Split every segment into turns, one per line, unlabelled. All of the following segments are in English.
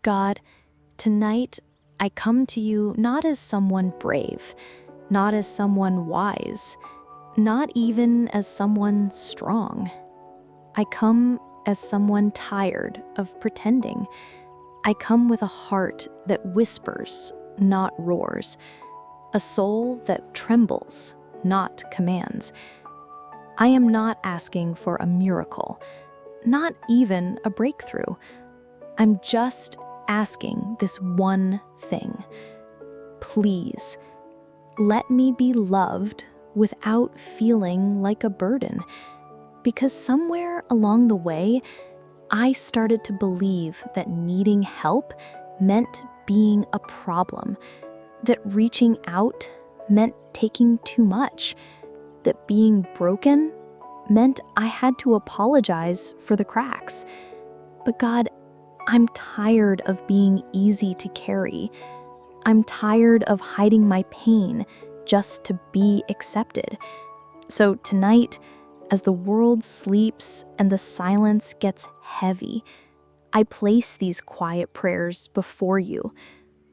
God, tonight I come to you not as someone brave, not as someone wise, not even as someone strong. I come as someone tired of pretending. I come with a heart that whispers, not roars, a soul that trembles, not commands. I am not asking for a miracle, not even a breakthrough. I'm just asking this one thing. Please, let me be loved without feeling like a burden. Because somewhere along the way, I started to believe that needing help meant being a problem, that reaching out meant taking too much, that being broken meant I had to apologize for the cracks. But God, I'm tired of being easy to carry. I'm tired of hiding my pain just to be accepted. So tonight, as the world sleeps and the silence gets heavy, I place these quiet prayers before you,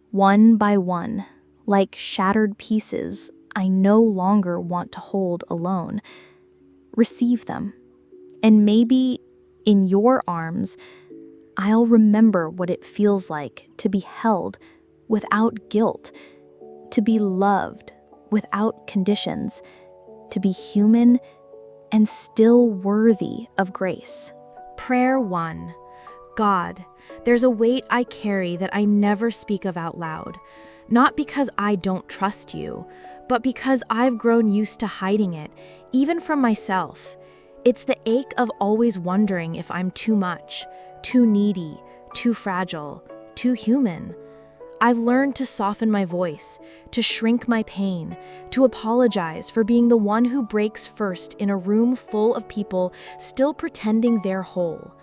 one by one, like shattered pieces I no longer want to hold alone. Receive them, and maybe in your arms, I'll remember what it feels like to be held without guilt, to be loved without conditions, to be human and still worthy of grace.
Prayer 1. God, there's a weight I carry that I never speak of out loud, not because I don't trust you, but because I've grown used to hiding it, even from myself. It's the ache of always wondering if I'm too much, too needy, too fragile, too human. I've learned to soften my voice, to shrink my pain, to apologize for being the one who breaks first in a room full of people still pretending they're whole.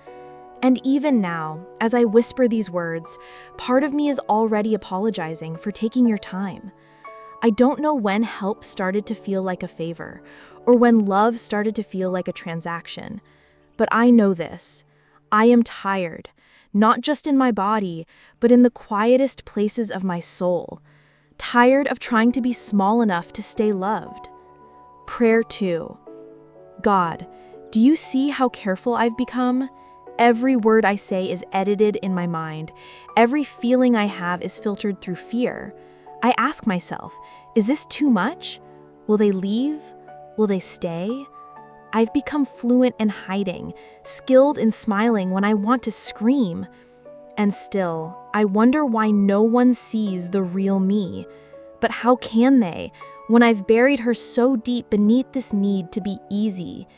And even now, as I whisper these words, part of me is already apologizing for taking your time. I don't know when help started to feel like a favor, or when love started to feel like a transaction. But I know this. I am tired, not just in my body, but in the quietest places of my soul. Tired of trying to be small enough to stay loved. Prayer 2. God, do you see how careful I've become? Every word I say is edited in my mind. Every feeling I have is filtered through fear. I ask myself, is this too much? Will they leave? Will they stay? I've become fluent in hiding, skilled in smiling when I want to scream. And still, I wonder why no one sees the real me. But how can they, when I've buried her so deep beneath this need to be easy?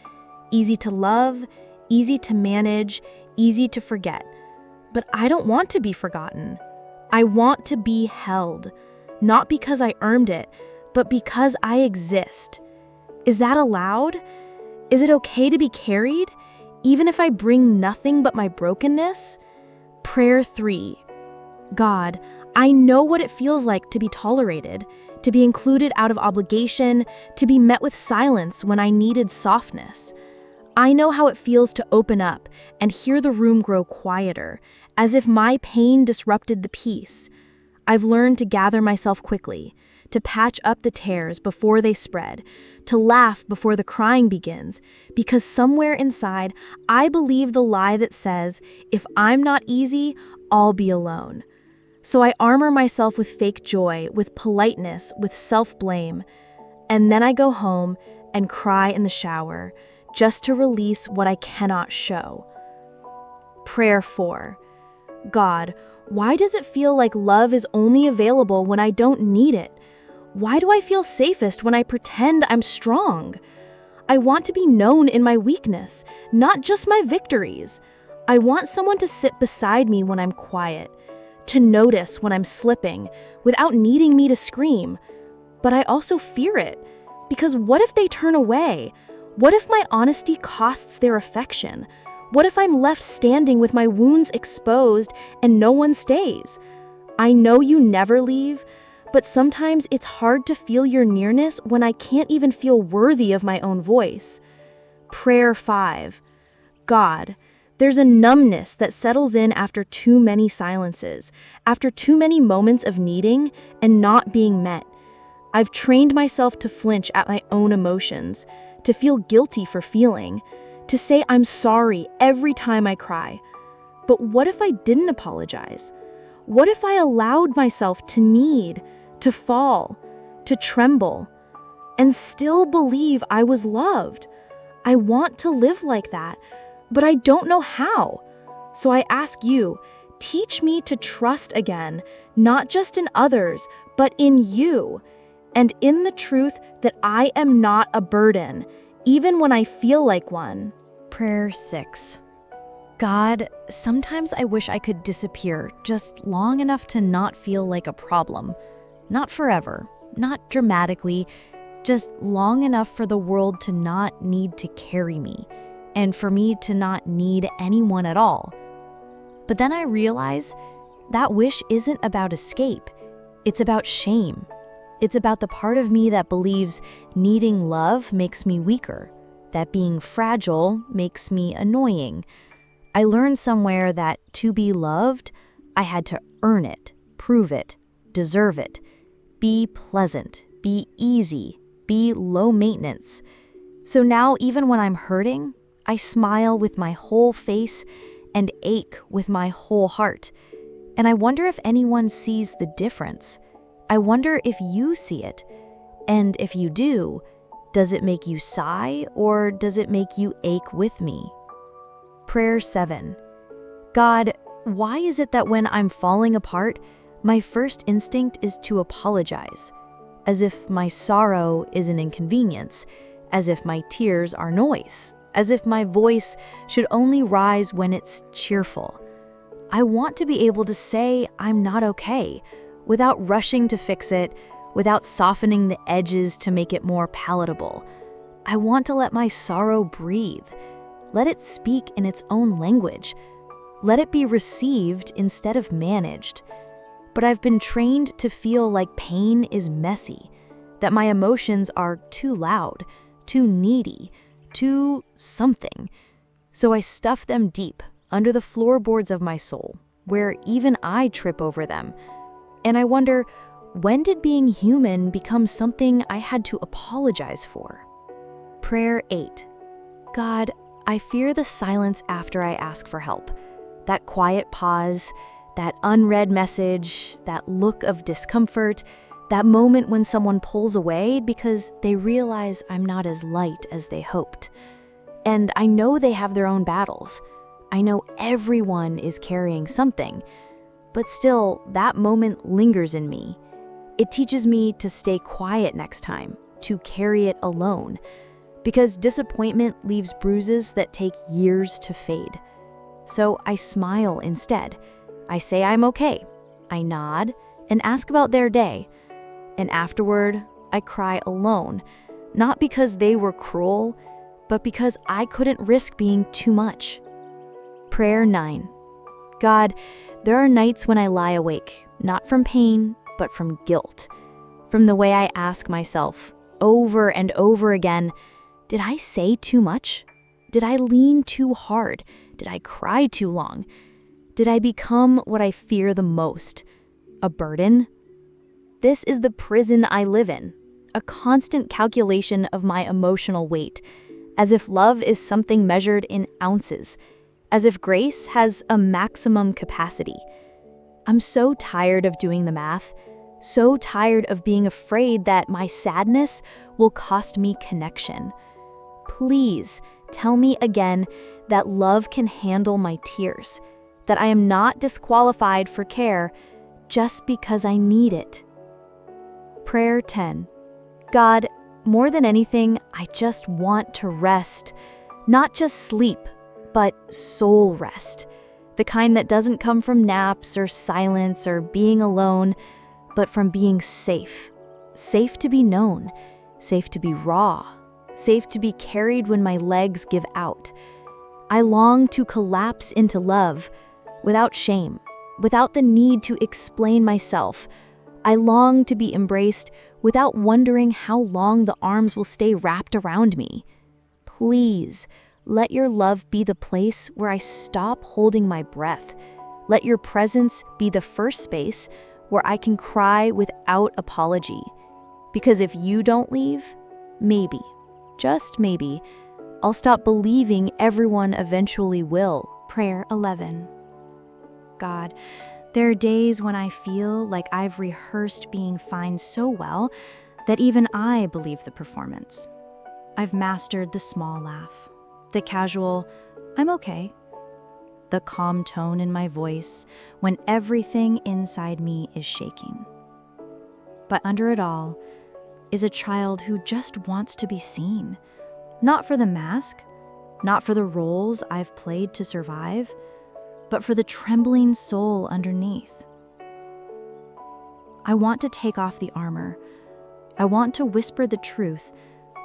Easy to love, easy to manage, easy to forget. But I don't want to be forgotten. I want to be held, not because I earned it, but because I exist. Is that allowed? Is it okay to be carried, even if I bring nothing but my brokenness? Prayer 3. God, I know what it feels like to be tolerated, to be included out of obligation, to be met with silence when I needed softness. I know how it feels to open up and hear the room grow quieter, as if my pain disrupted the peace. I've learned to gather myself quickly, to patch up the tears before they spread, to laugh before the crying begins, because somewhere inside, I believe the lie that says, if I'm not easy, I'll be alone. So I armor myself with fake joy, with politeness, with self-blame, and then I go home and cry in the shower, just to release what I cannot show. Prayer 4. God, why does it feel like love is only available when I don't need it? Why do I feel safest when I pretend I'm strong? I want to be known in my weakness, not just my victories. I want someone to sit beside me when I'm quiet, to notice when I'm slipping without needing me to scream. But I also fear it, because what if they turn away? What if my honesty costs their affection? What if I'm left standing with my wounds exposed and no one stays? I know you never leave, but sometimes it's hard to feel your nearness when I can't even feel worthy of my own voice. Prayer 5. God, There's a numbness that settles in after too many silences, after too many moments of needing and not being met. I've trained myself to flinch at my own emotions, to feel guilty for feeling, to say I'm sorry every time I cry. But what if I didn't apologize? What if I allowed myself to need, to fall, to tremble, and still believe I was loved? I want to live like that, but I don't know how. So I ask you, teach me to trust again, not just in others, but in you, and in the truth that I am not a burden, even when I feel like one.
Prayer 6. God, sometimes I wish I could disappear just long enough to not feel like a problem. Not forever, not dramatically, just long enough for the world to not need to carry me, and for me to not need anyone at all. But then I realize that wish isn't about escape. It's about shame. It's about the part of me that believes needing love makes me weaker, that being fragile makes me annoying. I learned somewhere that to be loved, I had to earn it, prove it, deserve it, be pleasant, be easy, be low maintenance. So now even when I'm hurting, I smile with my whole face and ache with my whole heart. And I wonder if anyone sees the difference. I wonder if you see it. And if you do, does it make you sigh or does it make you ache with me? Prayer 7. God, why is it that when I'm falling apart, my first instinct is to apologize? As if my sorrow is an inconvenience, as if my tears are noise, as if my voice should only rise when it's cheerful. I want to be able to say I'm not okay, without rushing to fix it, without softening the edges to make it more palatable. I want to let my sorrow breathe. Let it speak in its own language. Let it be received instead of managed. But I've been trained to feel like pain is messy, that my emotions are too loud, too needy, too something. So I stuff them deep under the floorboards of my soul, where even I trip over them. And I wonder, when did being human become something I had to apologize for? Prayer 8. God, I fear the silence after I ask for help. That quiet pause, that unread message, that look of discomfort, that moment when someone pulls away because they realize I'm not as light as they hoped. And I know they have their own battles. I know everyone is carrying something. But still, that moment lingers in me. It teaches me to stay quiet next time, to carry it alone. Because disappointment leaves bruises that take years to fade. So I smile instead. I say I'm okay. I nod and ask about their day. And afterward, I cry alone, not because they were cruel, but because I couldn't risk being too much. Prayer 9. God, there are nights when I lie awake, not from pain, but from guilt. From the way I ask myself, over and over again, did I say too much? Did I lean too hard? Did I cry too long? Did I become what I fear the most? A burden? This is the prison I live in, a constant calculation of my emotional weight, as if love is something measured in ounces, as if grace has a maximum capacity. I'm so tired of doing the math, so tired of being afraid that my sadness will cost me connection. Please tell me again that love can handle my tears, that I am not disqualified for care just because I need it. Prayer 10. God, more than anything, I just want to rest. Not just sleep, but soul rest. The kind that doesn't come from naps or silence or being alone, but from being safe. Safe to be known, safe to be raw, safe to be carried when my legs give out. I long to collapse into love, without shame, without the need to explain myself. I long to be embraced without wondering how long the arms will stay wrapped around me. Please,
let your love be the place where I stop holding my breath. Let your presence be the first space where I can cry without apology. Because if you don't leave, maybe, just maybe, I'll stop believing everyone eventually will.
Prayer 11. God, there are days when I feel like I've rehearsed being fine so well that even I believe the performance. I've mastered the small laugh, the casual, I'm okay, the calm tone in my voice when everything inside me is shaking. But under it all is a child who just wants to be seen, not for the mask, not for the roles I've played to survive, but for the trembling soul underneath. I want to take off the armor. I want to whisper the truth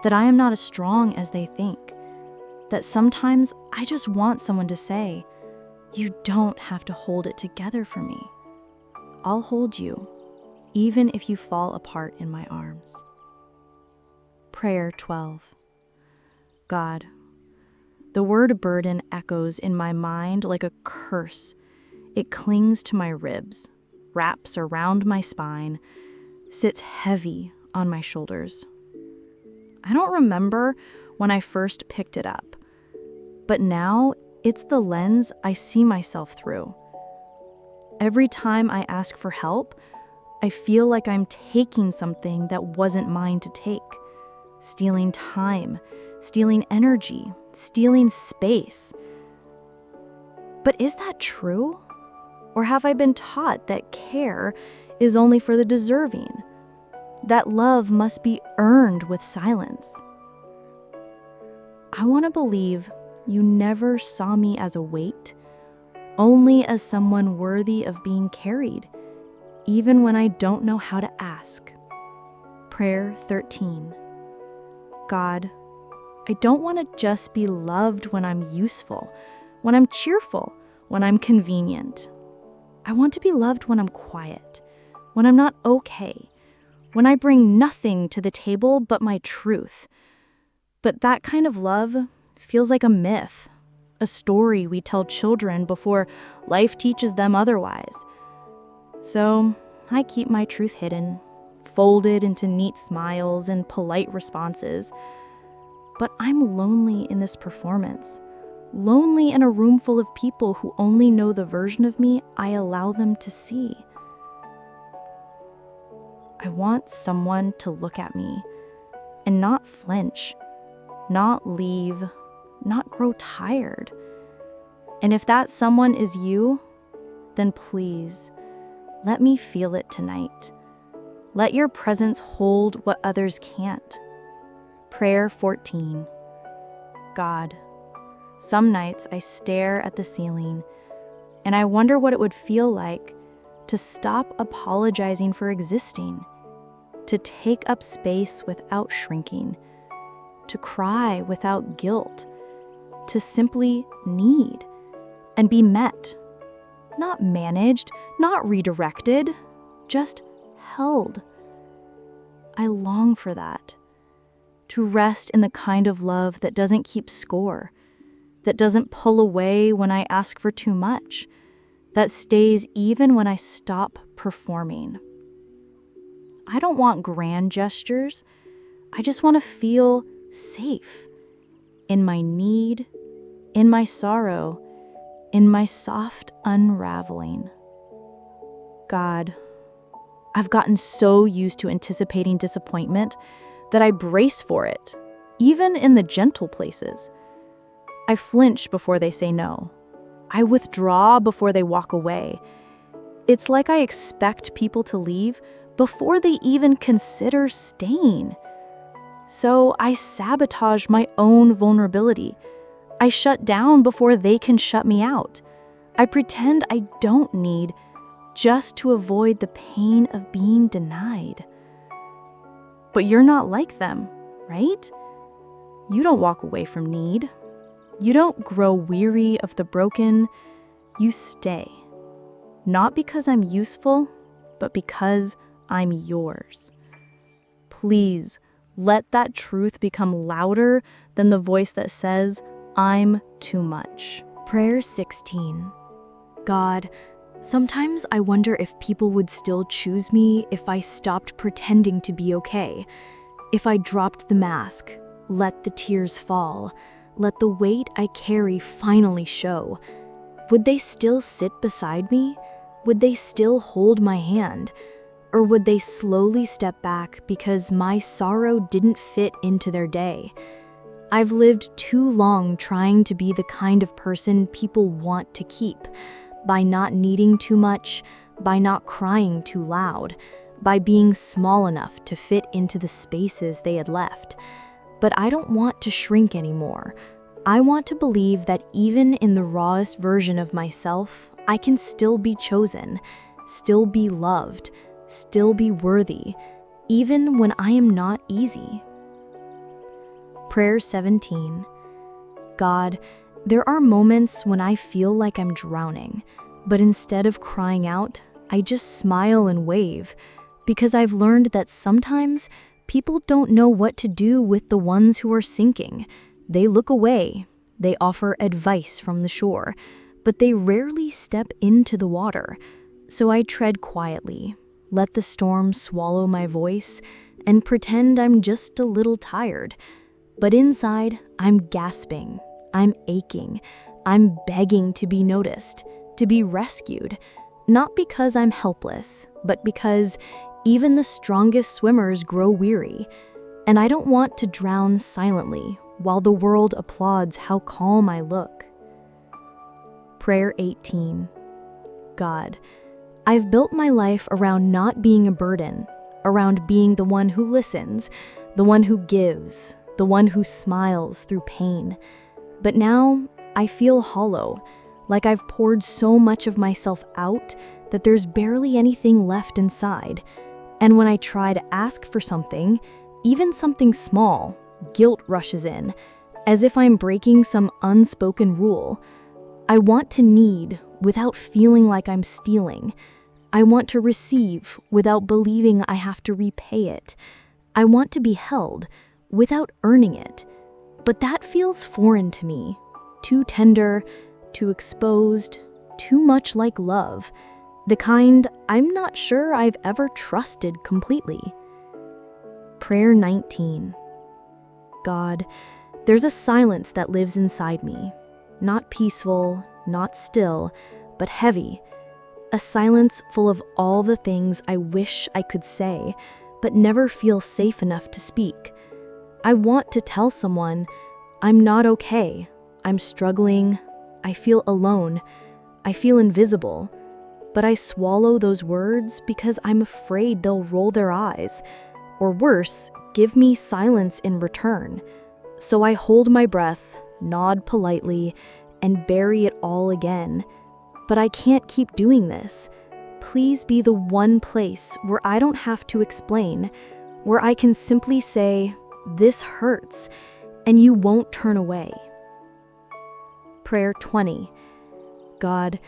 that I am not as strong as they think, that sometimes I just want someone to say, you don't have to hold it together for me. I'll hold you, even if you fall apart in my arms. Prayer 12. God, the word burden echoes in my mind like a curse. It clings to my ribs, wraps around my spine, sits heavy on my shoulders. I don't remember when I first picked it up, but now it's the lens I see myself through. Every time I ask for help, I feel like I'm taking something that wasn't mine to take, stealing time, stealing energy, stealing space. But is that true? Or have I been taught that care is only for the deserving? That love must be earned with silence? I want to believe you never saw me as a weight, only as someone worthy of being carried, even when I don't know how to ask. Prayer 13. God, I don't want to just be loved when I'm useful, when I'm cheerful, when I'm convenient. I want to be loved when I'm quiet, when I'm not okay, when I bring nothing to the table but my truth. But that kind of love feels like a myth, a story we tell children before life teaches them otherwise. So I keep my truth hidden, folded into neat smiles and polite responses. But I'm lonely in this performance, lonely in a room full of people who only know the version of me I allow them to see. I want someone to look at me and not flinch, not leave, not grow tired. And if that someone is you, then please, let me feel it tonight. Let your presence hold what others can't. Prayer 14. God, some nights I stare at the ceiling and I wonder what it would feel like to stop apologizing for existing, to take up space without shrinking, to cry without guilt, to simply need and be met, not managed, not redirected, just held. I long for that, to rest in the kind of love that doesn't keep score, that doesn't pull away when I ask for too much, that stays even when I stop performing. I don't want grand gestures. I just want to feel safe in my need, in my sorrow, in my soft unraveling. God, I've gotten so used to anticipating disappointment that I brace for it, even in the gentle places. I flinch before they say no. I withdraw before they walk away. It's like I expect people to leave before they even consider staying. So I sabotage my own vulnerability. I shut down before they can shut me out. I pretend I don't need just to avoid the pain of being denied. But you're not like them, right? You don't walk away from need. You don't grow weary of the broken. You stay. Not because I'm useful, but because I'm yours. Please let that truth become louder than the voice that says, I'm too much.
Prayer 16. God, sometimes I wonder if people would still choose me if I stopped pretending to be okay. If I dropped the mask, let the tears fall, let the weight I carry finally show. Would they still sit beside me? Would they still hold my hand? Or would they slowly step back because my sorrow didn't fit into their day? I've lived too long trying to be the kind of person people want to keep, by not needing too much, by not crying too loud, by being small enough to fit into the spaces they had left. But I don't want to shrink anymore. I want to believe that even in the rawest version of myself, I can still be chosen, still be loved, still be worthy, even when I am not easy. Prayer 17. God, there are moments when I feel like I'm drowning, but instead of crying out, I just smile and wave, because I've learned that sometimes people don't know what to do with the ones who are sinking. They look away, they offer advice from the shore, but they rarely step into the water. So I tread quietly, let the storm swallow my voice, and pretend I'm just a little tired. But inside, I'm gasping, I'm aching, I'm begging to be noticed, to be rescued. Not because I'm helpless, but because even the strongest swimmers grow weary. And I don't want to drown silently while the world applauds how calm I look. Prayer 18. God, I've built my life around not being a burden, around being the one who listens, the one who gives, the one who smiles through pain. But now I feel hollow, like I've poured so much of myself out that there's barely anything left inside. And when I try to ask for something, even something small, guilt rushes in, as if I'm breaking some unspoken rule. I want to need without feeling like I'm stealing. I want to receive without believing I have to repay it. I want to be held without earning it. But that feels foreign to me, too tender, too exposed, too much like love, the kind I'm not sure I've ever trusted completely. Prayer 19. God, there's a silence that lives inside me, not peaceful, not still, but heavy. A silence full of all the things I wish I could say, but never feel safe enough to speak. I want to tell someone, I'm not okay, I'm struggling, I feel alone, I feel invisible. But I swallow those words because I'm afraid they'll roll their eyes, or worse, give me silence in return. So I hold my breath, nod politely, and bury it all again. But I can't keep doing this. Please be the one place where I don't have to explain, where I can simply say, this hurts, and you won't turn away. Prayer 20. God,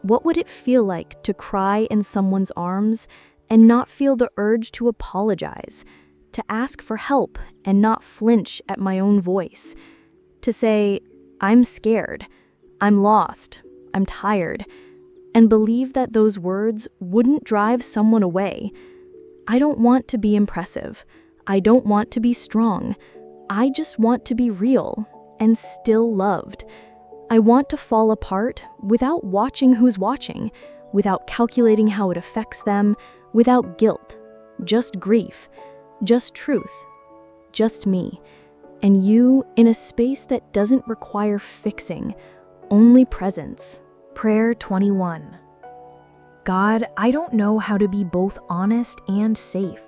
what would it feel like to cry in someone's arms and not feel the urge to apologize, to ask for help and not flinch at my own voice, to say, I'm scared, I'm lost, I'm tired, and believe that those words wouldn't drive someone away? I don't want to be impressive. I don't want to be strong. I just want to be real and still loved. I want to fall apart without watching who's watching, without calculating how it affects them, without guilt, just grief, just truth, just me, and you in a space that doesn't require fixing, only presence. Prayer 21. God, I don't know how to be both honest and safe,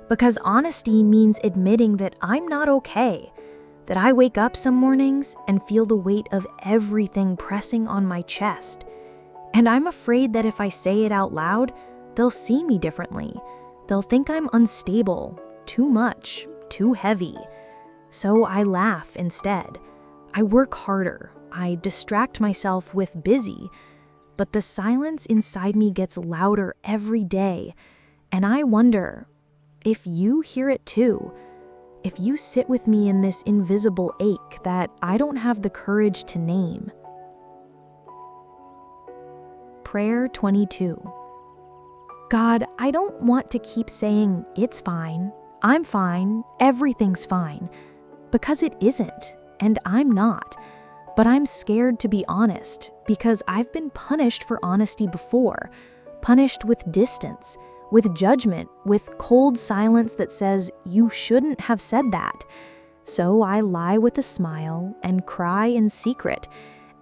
because honesty means admitting that I'm not okay, that I wake up some mornings and feel the weight of everything pressing on my chest. And I'm afraid that if I say it out loud, they'll see me differently. They'll think I'm unstable, too much, too heavy. So I laugh instead. I work harder. I distract myself with busy. But the silence inside me gets louder every day. And I wonder if you hear it too. if you sit with me in this invisible ache that I don't have the courage to name. Prayer 22. God, I don't want to keep saying, it's fine, I'm fine, everything's fine, because it isn't, and I'm not. But I'm scared to be honest, because I've been punished for honesty before, punished with distance, with judgment, with cold silence that says, you shouldn't have said that. So I lie with a smile and cry in secret,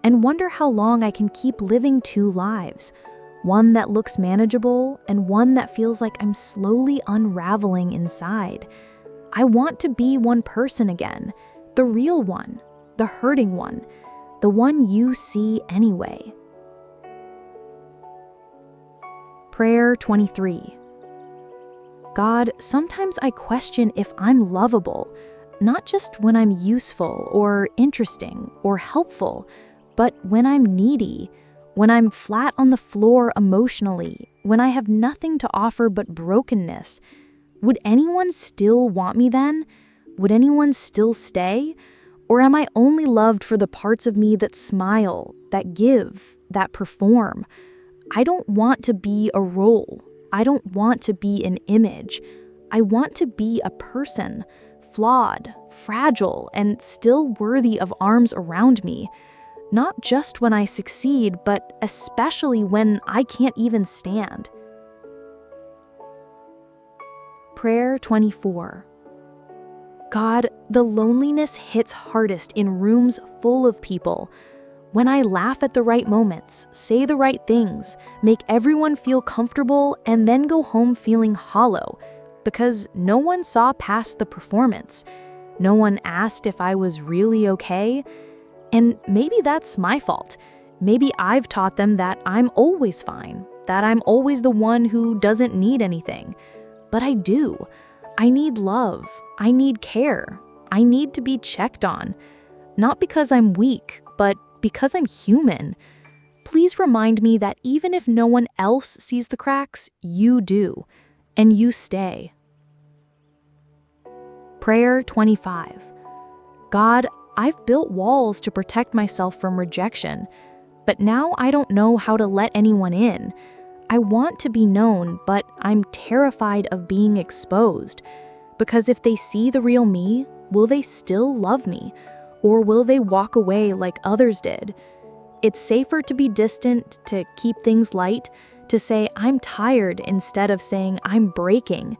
and wonder how long I can keep living two lives, one that looks manageable and one that feels like I'm slowly unraveling inside. I want to be one person again, the real one, the hurting one, the one you see anyway. Prayer 23. God, sometimes I question if I'm lovable, not just when I'm useful or interesting or helpful, but when I'm needy, when I'm flat on the floor emotionally, when I have nothing to offer but brokenness. Would anyone still want me then? Would anyone still stay? Or am I only loved for the parts of me that smile, that give, that perform? I don't want to be a role. I don't want to be an image. I want to be a person, flawed, fragile, and still worthy of arms around me. Not just when I succeed, but especially when I can't even stand. Prayer 24. God, the loneliness hits hardest in rooms full of people. When I laugh at the right moments, say the right things, make everyone feel comfortable, and then go home feeling hollow, because no one saw past the performance. No one asked if I was really okay. And maybe that's my fault. Maybe I've taught them that I'm always fine, that I'm always the one who doesn't need anything. But I do. I need love. I need care. I need to be checked on. Not because I'm weak, but because I'm human. Please remind me that even if no one else sees the cracks, you do, and you stay. Prayer 25. God, I've built walls to protect myself from rejection, but now I don't know how to let anyone in. I want to be known, but I'm terrified of being exposed. Because if they see the real me, will they still love me? Or will they walk away like others did? It's safer to be distant, to keep things light, to say I'm tired instead of saying I'm breaking.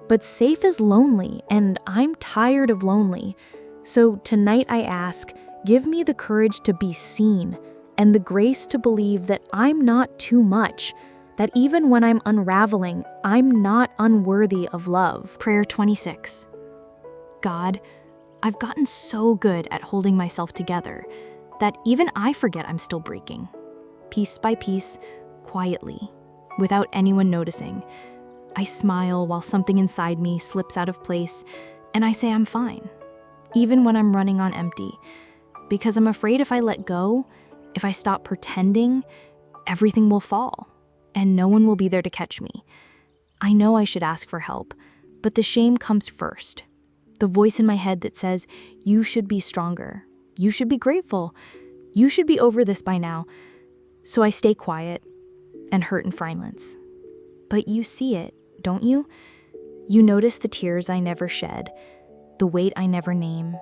But safe is lonely, and I'm tired of lonely. So tonight I ask, give me the courage to be seen, and the grace to believe that I'm not too much, that even when I'm unraveling, I'm not unworthy of love. Prayer 26. God, I've gotten so good at holding myself together that even I forget I'm still breaking. Piece by piece, quietly, without anyone noticing. I smile while something inside me slips out of place, and I say I'm fine, even when I'm running on empty, because I'm afraid if I let go, if I stop pretending, everything will fall, and no one will be there to catch me. I know I should ask for help, but the shame comes first. The voice in my head that says, you should be stronger. You should be grateful. You should be over this by now. So I stay quiet and hurt in silence. But you see it, don't you? You notice the tears I never shed, the weight I never name,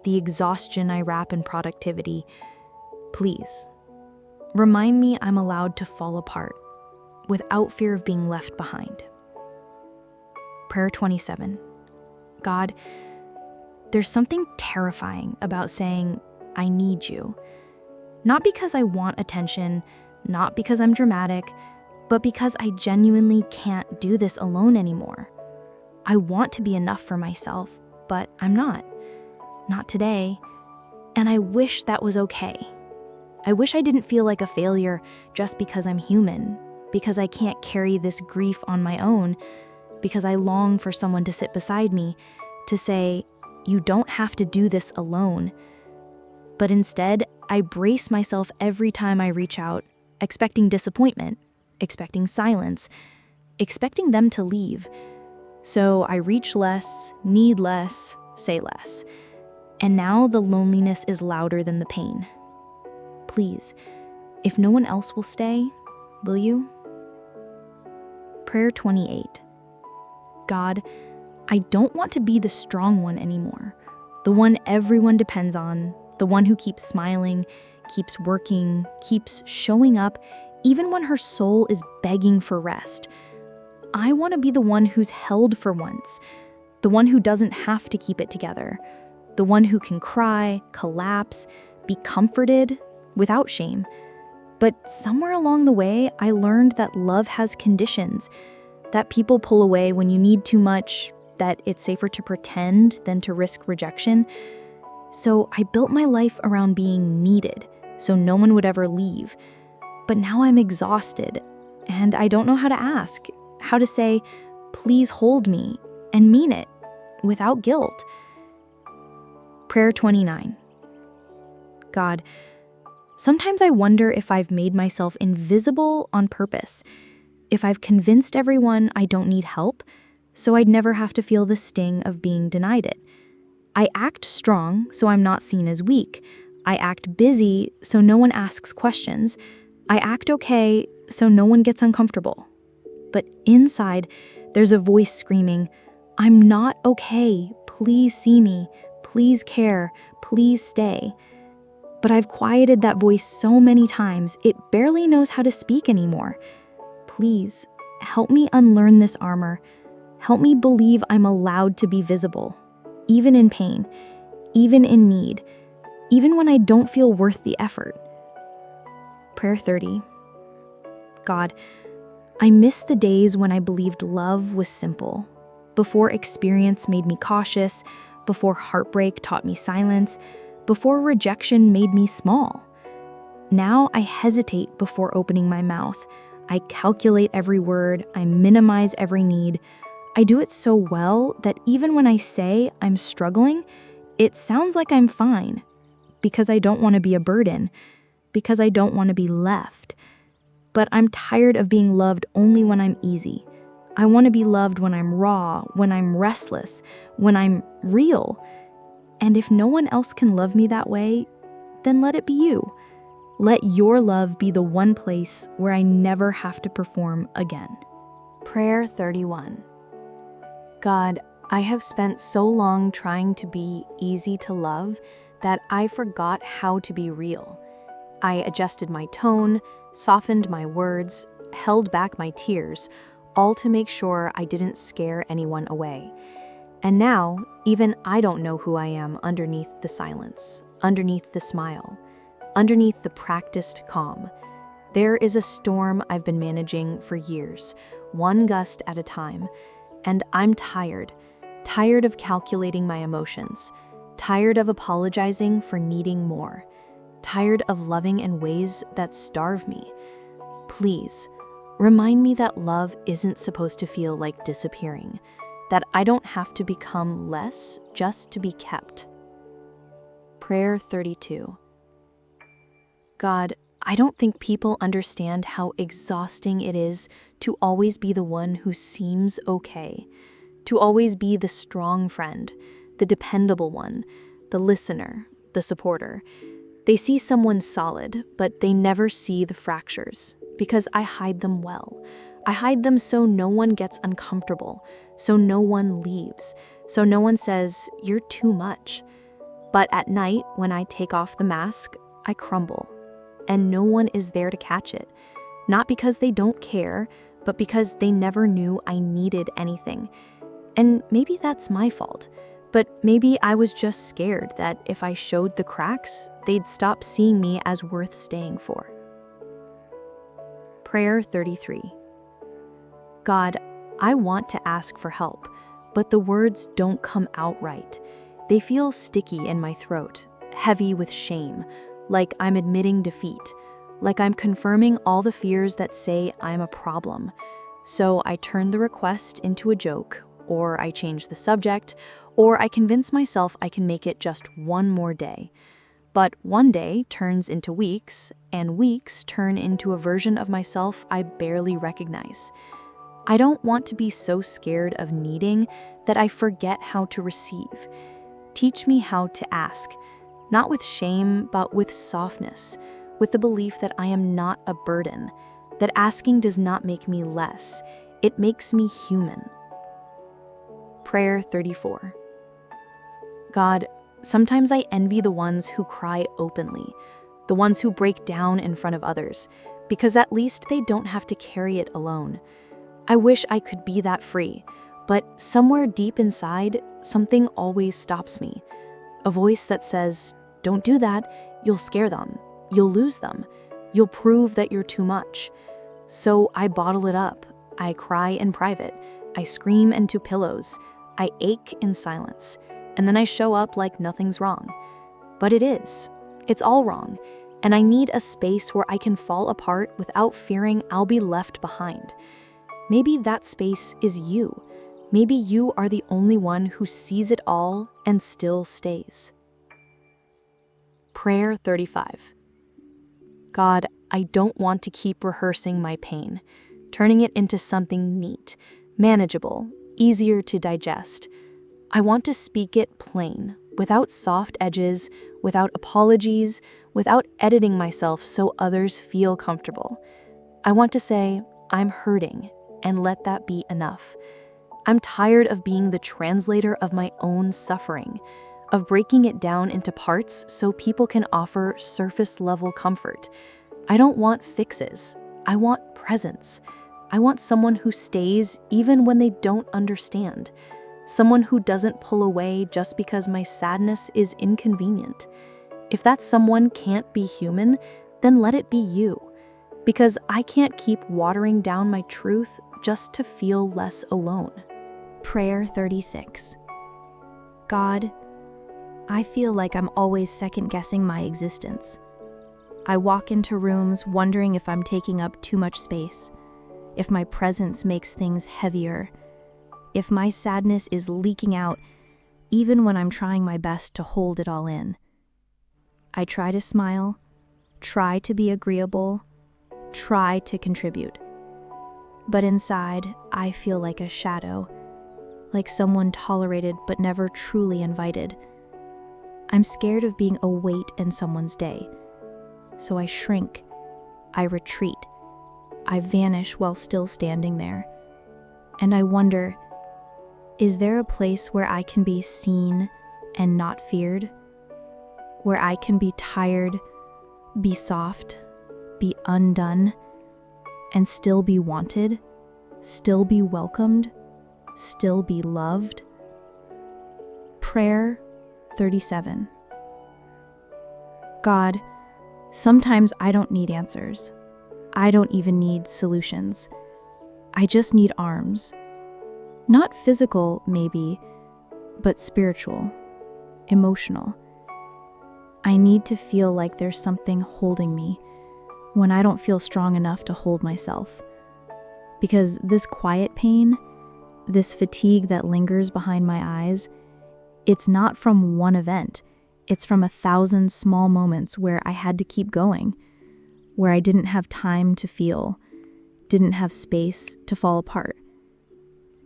the exhaustion I wrap in productivity. Please, remind me I'm allowed to fall apart without fear of being left behind. Prayer 27. God, there's something terrifying about saying, I need you. Not because I want attention, not because I'm dramatic, but because I genuinely can't do this alone anymore. I want to be enough for myself, but I'm not. Not today. And I wish that was okay. I wish I didn't feel like a failure just because I'm human, because I can't carry this grief on my own, because I long for someone to sit beside me, to say, you don't have to do this alone. But instead, I brace myself every time I reach out, expecting disappointment, expecting silence, expecting them to leave. So I reach less, need less, say less. And now the loneliness is louder than the pain. Please, if no one else will stay, will you? Prayer 28. God, I don't want to be the strong one anymore, the one everyone depends on, the one who keeps smiling, keeps working, keeps showing up, even when her soul is begging for rest. I want to be the one who's held for once, the one who doesn't have to keep it together, the one who can cry, collapse, be comforted without shame. But somewhere along the way, I learned that love has conditions, that people pull away when you need too much, that it's safer to pretend than to risk rejection. So I built my life around being needed, so no one would ever leave. But now I'm exhausted, and I don't know how to ask, how to say, please hold me, and mean it, without guilt. Prayer 29. God, sometimes I wonder if I've made myself invisible on purpose, if I've convinced everyone I don't need help, so I'd never have to feel the sting of being denied it. I act strong, so I'm not seen as weak. I act busy, so no one asks questions. I act okay, so no one gets uncomfortable. But inside, there's a voice screaming, I'm not okay. Please see me. Please care. Please stay. But I've quieted that voice so many times, it barely knows how to speak anymore. Please, help me unlearn this armor. Help me believe I'm allowed to be visible, even in pain, even in need, even when I don't feel worth the effort. Prayer 30. God, I miss the days when I believed love was simple, before experience made me cautious, before heartbreak taught me silence, before rejection made me small. Now I hesitate before opening my mouth. I calculate every word, I minimize every need. I do it so well that even when I say I'm struggling, it sounds like I'm fine, because I don't want to be a burden, because I don't want to be left. But I'm tired of being loved only when I'm easy. I want to be loved when I'm raw, when I'm restless, when I'm real. And if no one else can love me that way, then let it be you. Let your love be the one place where I never have to perform again. Prayer 31. God, I have spent so long trying to be easy to love that I forgot how to be real. I adjusted my tone, softened my words, held back my tears, all to make sure I didn't scare anyone away. And now, even I don't know who I am underneath the silence, underneath the smile, underneath the practiced calm. There is a storm I've been managing for years, one gust at a time, and I'm tired of calculating my emotions, tired of apologizing for needing more, tired of loving in ways that starve me. Please, remind me that love isn't supposed to feel like disappearing, that I don't have to become less just to be kept. Prayer 32. God, I don't think people understand how exhausting it is to always be the one who seems okay, to always be the strong friend, the dependable one, the listener, the supporter. They see someone solid, but they never see the fractures, because I hide them well. I hide them so no one gets uncomfortable, so no one leaves, so no one says, you're too much. But at night, when I take off the mask, I crumble, and no one is there to catch it. Not because they don't care, but because they never knew I needed anything. And maybe that's my fault. But maybe I was just scared that if I showed the cracks, they'd stop seeing me as worth staying for. Prayer 33. God, I want to ask for help, but the words don't come out right. They feel sticky in my throat, heavy with shame, like I'm admitting defeat, like I'm confirming all the fears that say I'm a problem. So I turn the request into a joke, or I change the subject, or I convince myself I can make it just one more day. But one day turns into weeks, and weeks turn into a version of myself I barely recognize. I don't want to be so scared of needing that I forget how to receive. teach me how to ask, not with shame, but with softness, with the belief that I am not a burden, that asking does not make me less, it makes me human. Prayer 34. God, sometimes I envy the ones who cry openly, the ones who break down in front of others, because at least they don't have to carry it alone. I wish I could be that free, but somewhere deep inside, something always stops me. A voice that says, "Don't do that, you'll scare them, you'll lose them, you'll prove that you're too much." So I bottle it up, I cry in private, I scream into pillows, I ache in silence, and then I show up like nothing's wrong. But it is. It's all wrong, and I need a space where I can fall apart without fearing I'll be left behind. Maybe that space is you. Maybe you are the only one who sees it all and still stays. Prayer 35. God, I don't want to keep rehearsing my pain, turning it into something neat, manageable, easier to digest. I want to speak it plain, without soft edges, without apologies, without editing myself so others feel comfortable. I want to say, I'm hurting, and let that be enough. I'm tired of being the translator of my own suffering, of breaking it down into parts so people can offer surface-level comfort. I don't want fixes. I want presence. I want someone who stays even when they don't understand. Someone who doesn't pull away just because my sadness is inconvenient. If that someone can't be human, then let it be you. Because I can't keep watering down my truth just to feel less alone.
Prayer 36. God, I feel like I'm always second-guessing my existence. I walk into rooms wondering if I'm taking up too much space, if my presence makes things heavier, if my sadness is leaking out even when I'm trying my best to hold it all in. I try to smile, try to be agreeable, try to contribute. But inside, I feel like a shadow, like someone tolerated but never truly invited. I'm scared of being a weight in someone's day. So I shrink, I retreat, I vanish while still standing there. And I wonder, is there a place where I can be seen and not feared? Where I can be tired, be soft, be undone, and still be wanted, still be welcomed, still be loved? Prayer 37. God, sometimes I don't need answers. I don't even need solutions. I just need arms. Not physical, maybe, but spiritual, emotional. I need to feel like there's something holding me when I don't feel strong enough to hold myself. Because this quiet pain, this fatigue that lingers behind my eyes, it's not from one event. It's from 1,000 small moments where I had to keep going, where I didn't have time to feel, didn't have space to fall apart.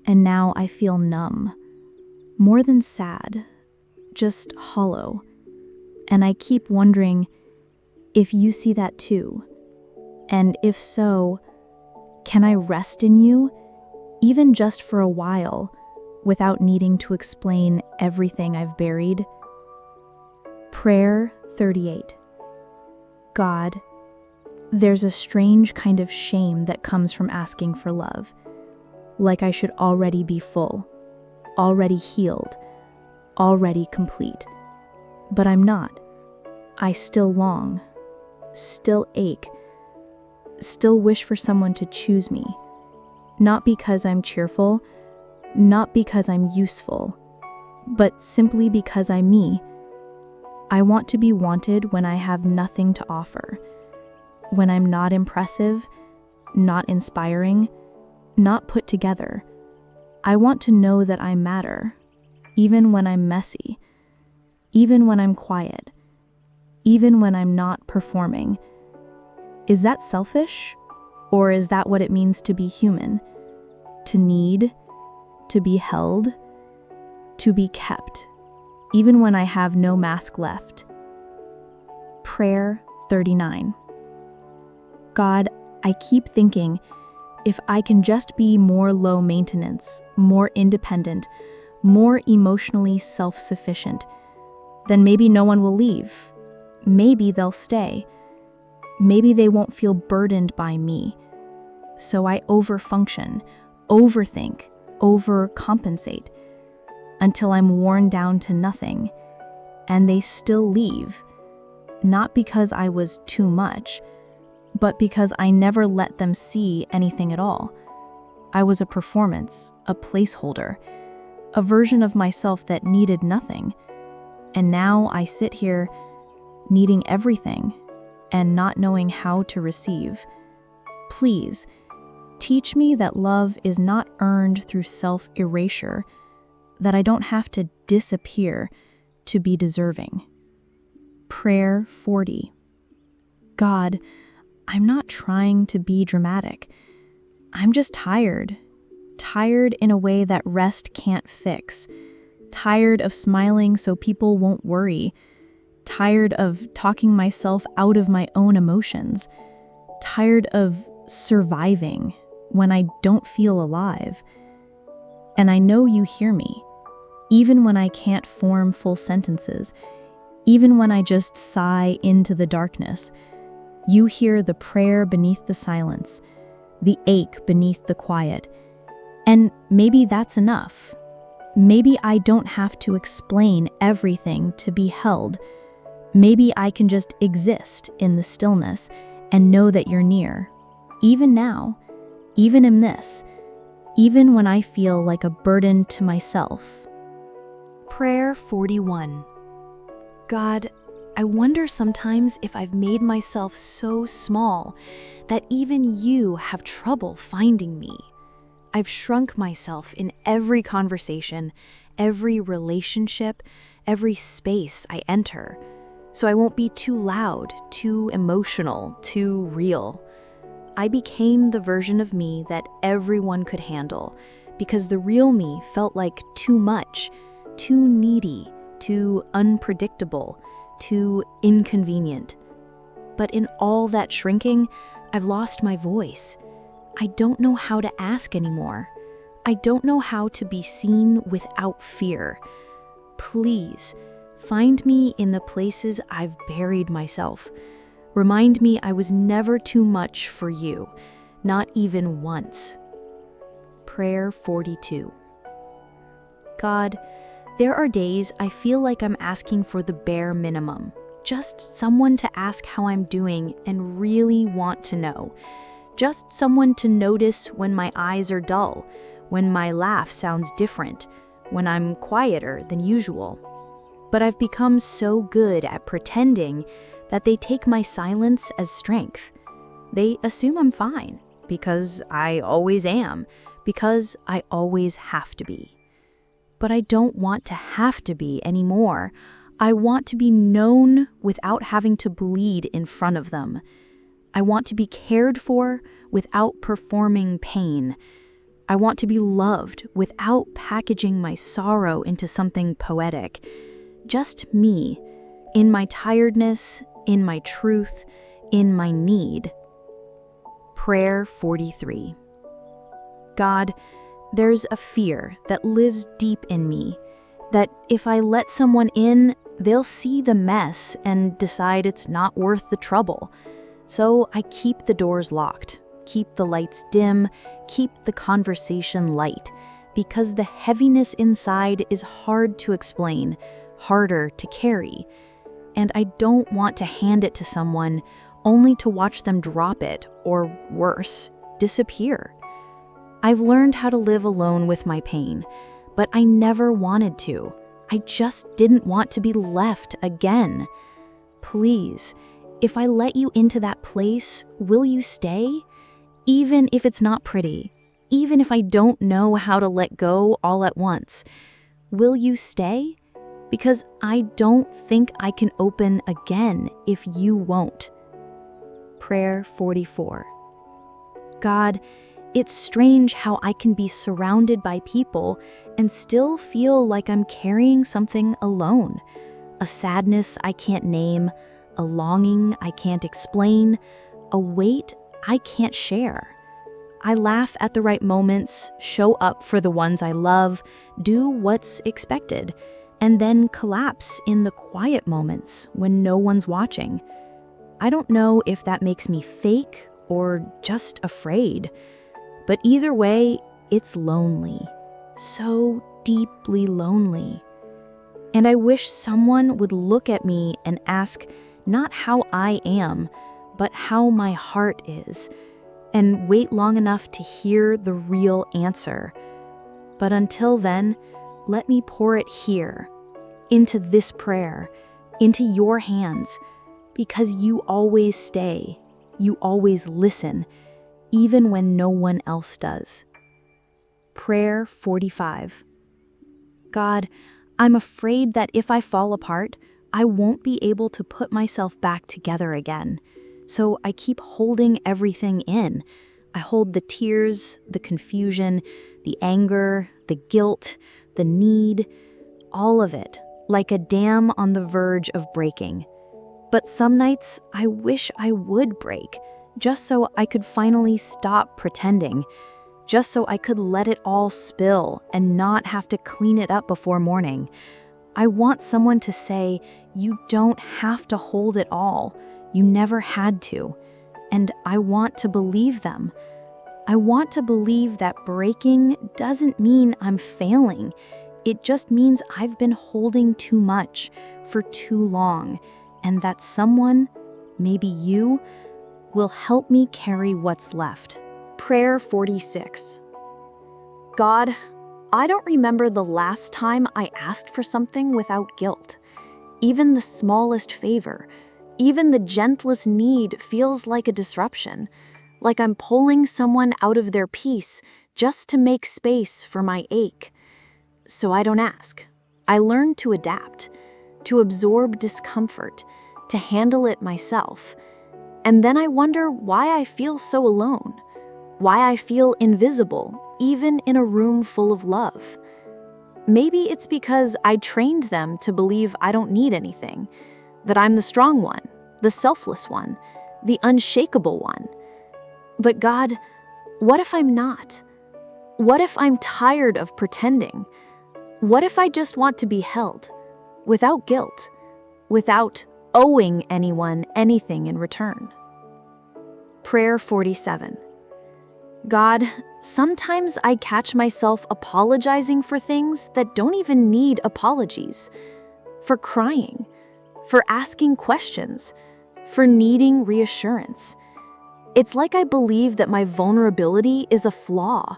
And now I feel numb, more than sad, just hollow. And I keep wondering if you see that too. And if so, can I rest in you, even just for a while, without needing to explain everything I've buried? Prayer 38. God, there's a strange kind of shame that comes from asking for love, like I should already be full, already healed, already complete. But I'm not. I still long, still ache, still wish for someone to choose me, not because I'm cheerful, not because I'm useful, but simply because I'm me. I want to be wanted when I have nothing to offer, when I'm not impressive, not inspiring, not put together. I want to know that I matter, even when I'm messy, even when I'm quiet, even when I'm not performing. Is that selfish? Or is that what it means to be human? To need, to be held, to be kept,
even when I have no mask left. Prayer 39. God, I keep thinking, if I can just be more low maintenance, more independent, more emotionally self-sufficient, then maybe no one will leave. Maybe they'll stay. Maybe they won't feel burdened by me. So I overfunction, overthink, overcompensate, until I'm worn down to nothing, and they still leave, not because I was too much, but because I never let them see anything at all. I was a performance, a placeholder, a version of myself that needed nothing. And now I sit here needing everything and not knowing how to receive. Please, teach me that love is not earned through self-erasure, that I don't have to disappear to be deserving. Prayer 40. God, I'm not trying to be dramatic. I'm just tired. Tired in a way that rest can't fix. Tired of smiling so people won't worry. Tired of talking myself out of my own emotions. Tired of surviving when I don't feel alive. And I know you hear me, even when I can't form full sentences, even when I just sigh into the darkness. You hear the prayer beneath the silence, the ache beneath the quiet. And maybe that's enough. Maybe I don't have to explain everything to be held. Maybe I can just exist in the stillness and know that you're near. Even now, even in this, even when I feel like a burden to myself.
Prayer 41. God, I wonder sometimes if I've made myself so small that even you have trouble finding me. I've shrunk myself in every conversation, every relationship, every space I enter, so I won't be too loud, too emotional, too real. I became the version of me that everyone could handle because the real me felt like too much, too needy, too unpredictable, too inconvenient. But in all that shrinking, I've lost my voice. I don't know how to ask anymore. I don't know how to be seen without fear. Please, find me in the places I've buried myself. Remind me I was never too much for you, not even once. Prayer 42. God, there are days I feel like I'm asking for the bare minimum, just someone to ask how I'm doing and really want to know. Just someone to notice when my eyes are dull, when my laugh sounds different, when I'm quieter than usual. But I've become so good at pretending that they take my silence as strength. They assume I'm fine, because I always am, because I always have to be. But I don't want to have to be anymore. I want to be known without having to bleed in front of them. I want to be cared for without performing pain. I want to be loved without packaging my sorrow into something poetic. Just me, in my tiredness, in my truth, in my need. Prayer 43. God, there's a fear that lives deep in me, that if I let someone in, they'll see the mess and decide it's not worth the trouble. So I keep the doors locked, keep the lights dim, keep the conversation light, because the heaviness inside is hard to explain, harder to carry. And I don't want to hand it to someone only to watch them drop it, or worse, disappear. I've learned how to live alone with my pain, but I never wanted to. I just didn't want to be left again. Please, if I let you into that place, will you stay? Even if it's not pretty, even if I don't know how to let go all at once, will you stay? Because I don't think I can open again if you won't. Prayer 44. God, It's strange how I can be surrounded by people and still feel like I'm carrying something alone. A sadness I can't name, a longing I can't explain, a weight I can't share. I laugh at the right moments, show up for the ones I love, do what's expected, and then collapse in the quiet moments when no one's watching. I don't know if that makes me fake or just afraid, but either way, it's lonely. So deeply lonely. And I wish someone would look at me and ask not how I am, but how my heart is, and wait long enough to hear the real answer. But until then, let me pour it here, into this prayer, into your hands, because you always stay, you always listen, even when no one else does. Prayer 45. God, I'm afraid that if I fall apart, I won't be able to put myself back together again. So I keep holding everything in. I hold the tears, the confusion, the anger, the guilt, the need, all of it, like a dam on the verge of breaking. But some nights, I wish I would break, just so I could finally stop pretending, just so I could let it all spill and not have to clean it up before morning. I want someone to say, you don't have to hold it all. You never had to. And I want to believe them. I want to believe that breaking doesn't mean I'm failing. It just means I've been holding too much for too long, and that someone, maybe you, will help me carry what's left. Prayer 46. God, I don't remember the last time I asked for something without guilt. Even the smallest favor, even the gentlest need feels like a disruption, like I'm pulling someone out of their peace just to make space for my ache. So I don't ask. I learn to adapt, to absorb discomfort, to handle it myself. And then I wonder why I feel so alone, why I feel invisible, even in a room full of love. Maybe it's because I trained them to believe I don't need anything, that I'm the strong one, the selfless one, the unshakable one. But God, what if I'm not? What if I'm tired of pretending? What if I just want to be held, without guilt, without owing anyone anything in return? Prayer 47. God, sometimes I catch myself apologizing for things that don't even need apologies, for crying, for asking questions, for needing reassurance. It's like I believe that my vulnerability is a flaw,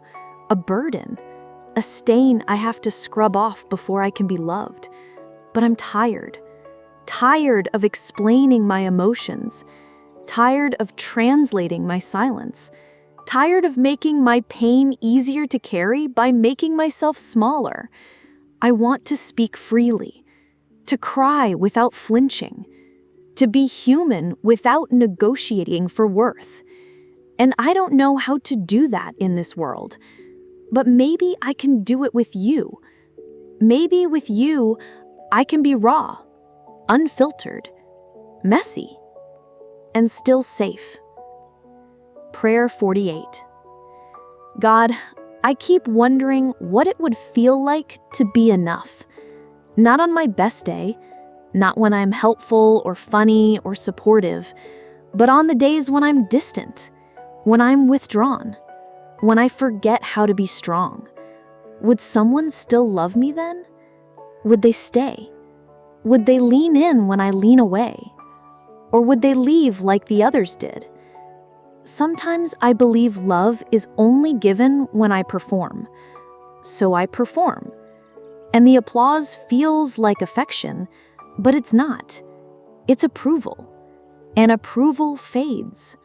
a burden, a stain I have to scrub off before I can be loved. But I'm tired of explaining my emotions, tired of translating my silence, tired of making my pain easier to carry by making myself smaller. I want to speak freely, to cry without flinching, to be human without negotiating for worth. And I don't know how to do that in this world, but maybe I can do it with you. Maybe with you, I can be raw, unfiltered, messy, and still safe. Prayer 48. God, I keep wondering what it would feel like to be enough. Not on my best day, not when I'm helpful or funny or supportive, but on the days when I'm distant, when I'm withdrawn, when I forget how to be strong. Would someone still love me then? Would they stay? Would they lean in when I lean away? Or would they leave like the others did? Sometimes I believe love is only given when I perform. So I perform. And the applause feels like affection, but it's not. It's approval. And approval fades.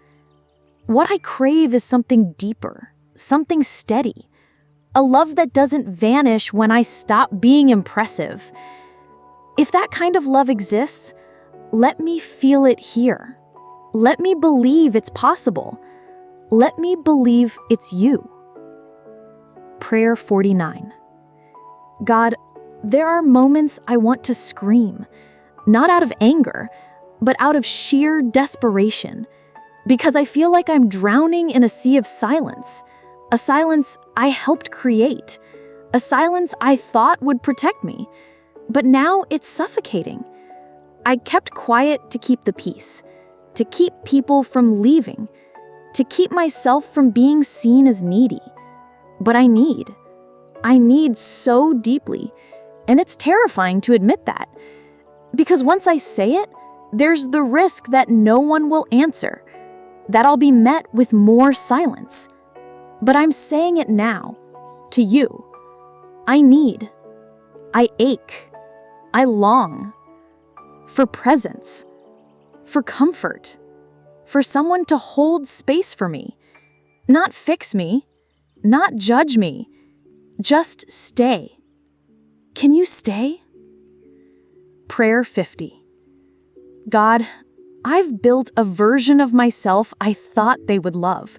What I crave is something deeper, something steady. A love that doesn't vanish when I stop being impressive. If that kind of love exists, let me feel it here. Let me believe it's possible.
let me believe it's you. Prayer 49. God, there are moments I want to scream, not out of anger, but out of sheer desperation, because I feel like I'm drowning in a sea of silence, a silence I helped create, a silence I thought would protect me, but now it's suffocating. I kept quiet to keep the peace, to keep people from leaving, to keep myself from being seen as needy. But I need so deeply, and it's terrifying to admit that. Because once I say it, there's the risk that no one will answer, that I'll be met with more silence. But I'm saying it now, to you. I ache, I long for presence, for comfort, for someone to hold space for me, not fix me, not judge me, just stay. Can you stay? Prayer 50. God, I've built a version of myself I thought they would love.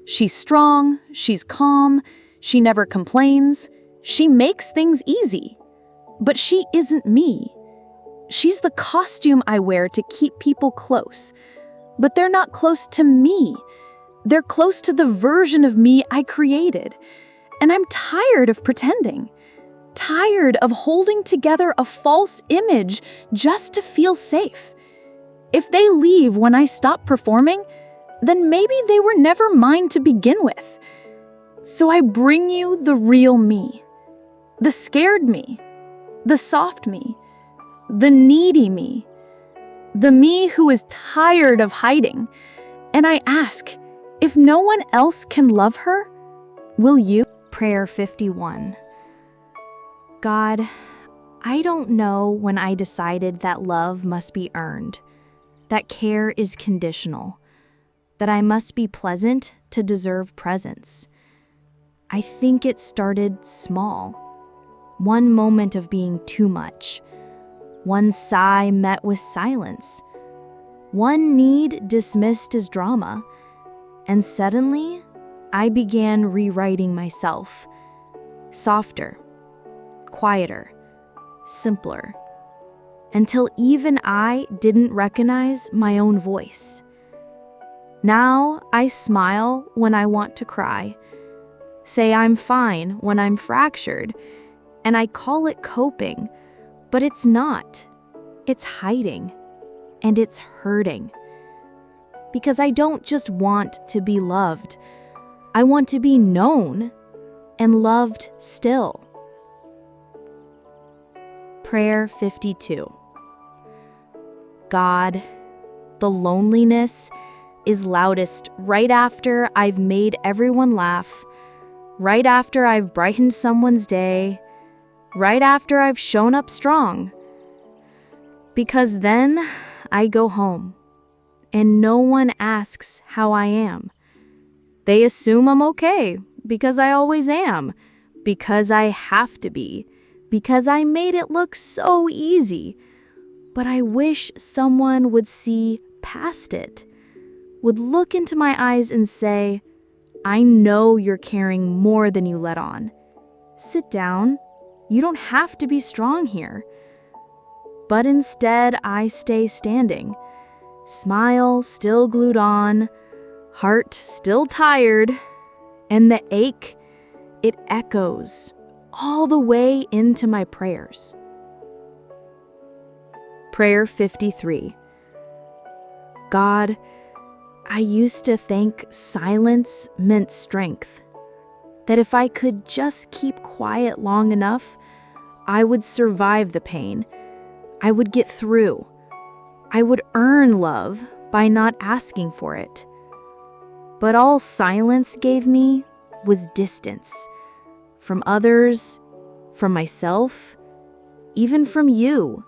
She's strong, she's calm, she never complains, she makes things easy. But she isn't me. She's the costume I wear to keep people close. But they're not close to me. They're close to the version of me I created. And I'm tired of pretending. Tired of holding together a false image just to feel safe. If they leave when I stop performing, then maybe they were never mine to begin with. So I bring you the real me. The scared me. The soft me. The needy me. The me who is tired of hiding. And I ask, if no one else can love her, will you?
Prayer 51. God, I don't know when I decided that love must be earned, that care is conditional, that I must be pleasant to deserve presence. I think it started small. One moment of being too much. One sigh met with silence. One need dismissed as drama. And suddenly, I began rewriting myself. Softer, quieter, simpler. Until even I didn't recognize my own voice. Now I smile when I want to cry. Say I'm fine when I'm fractured. And I call it coping, but it's not. It's hiding, and it's hurting. Because I don't just want to be loved. I want to be known and loved still. Prayer 52. God, the loneliness is loudest right after I've made everyone laugh, right after I've brightened someone's day, right after I've shown up strong. Because then I go home, and no one asks how I am. They assume I'm okay, because I always am, because I have to be, because I made it look so easy. But I wish someone would see past it, would look into my eyes and say, I know you're carrying more than you let on. Sit down. You don't have to be strong here. But instead, I stay standing. Smile still glued on, heart still tired, and the ache, it echoes all the way into my prayers. Prayer 53. God, I used to think silence meant strength. That if I could just keep quiet long enough, I would survive the pain. I would get through. I would earn love by not asking for it. But all silence gave me was distance. From others, from myself, even from you.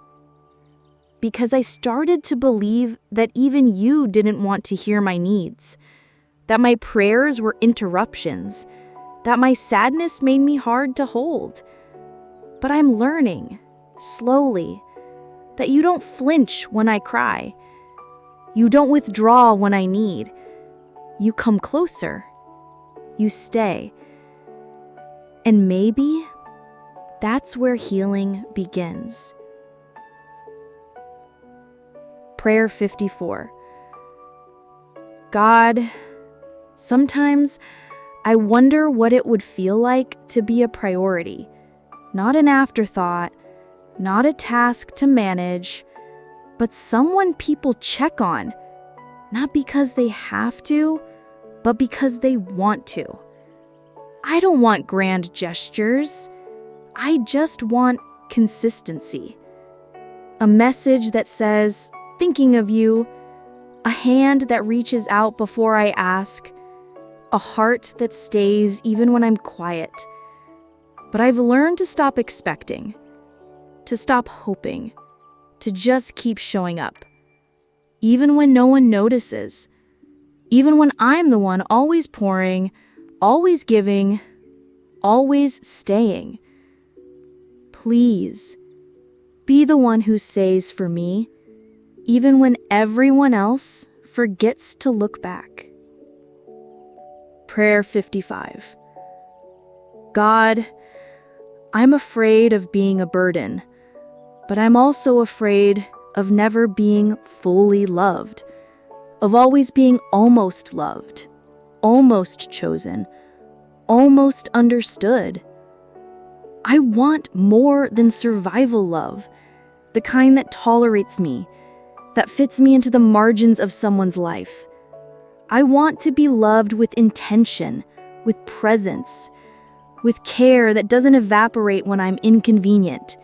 Because I started to believe that even you didn't want to hear my needs. That my prayers were interruptions. That my sadness made me hard to hold. But I'm learning, slowly, that you don't flinch when I cry. You don't withdraw when I need.
you come closer, you stay. And maybe that's where healing begins. Prayer 54. God, sometimes I wonder what it would feel like to be a priority, not an afterthought, not a task to manage, but someone people check on, not because they have to, but because they want to. I don't want grand gestures. I just want consistency. A message that says, thinking of you, a hand that reaches out before I ask, a heart that stays even when I'm quiet. But I've learned to stop expecting, to stop hoping, to just keep showing up. Even when no one notices, even when I'm the one always pouring, always giving, always staying. Please, be the one who stays for me, even when everyone else forgets to look back. Prayer 55. God, I'm afraid of being a burden, but I'm also afraid of never being fully loved, of always being almost loved, almost chosen, almost understood. I want more than survival love, the kind that tolerates me, that fits me into the margins of someone's life. I want to be loved with intention, with presence, with care that doesn't evaporate when I'm inconvenient.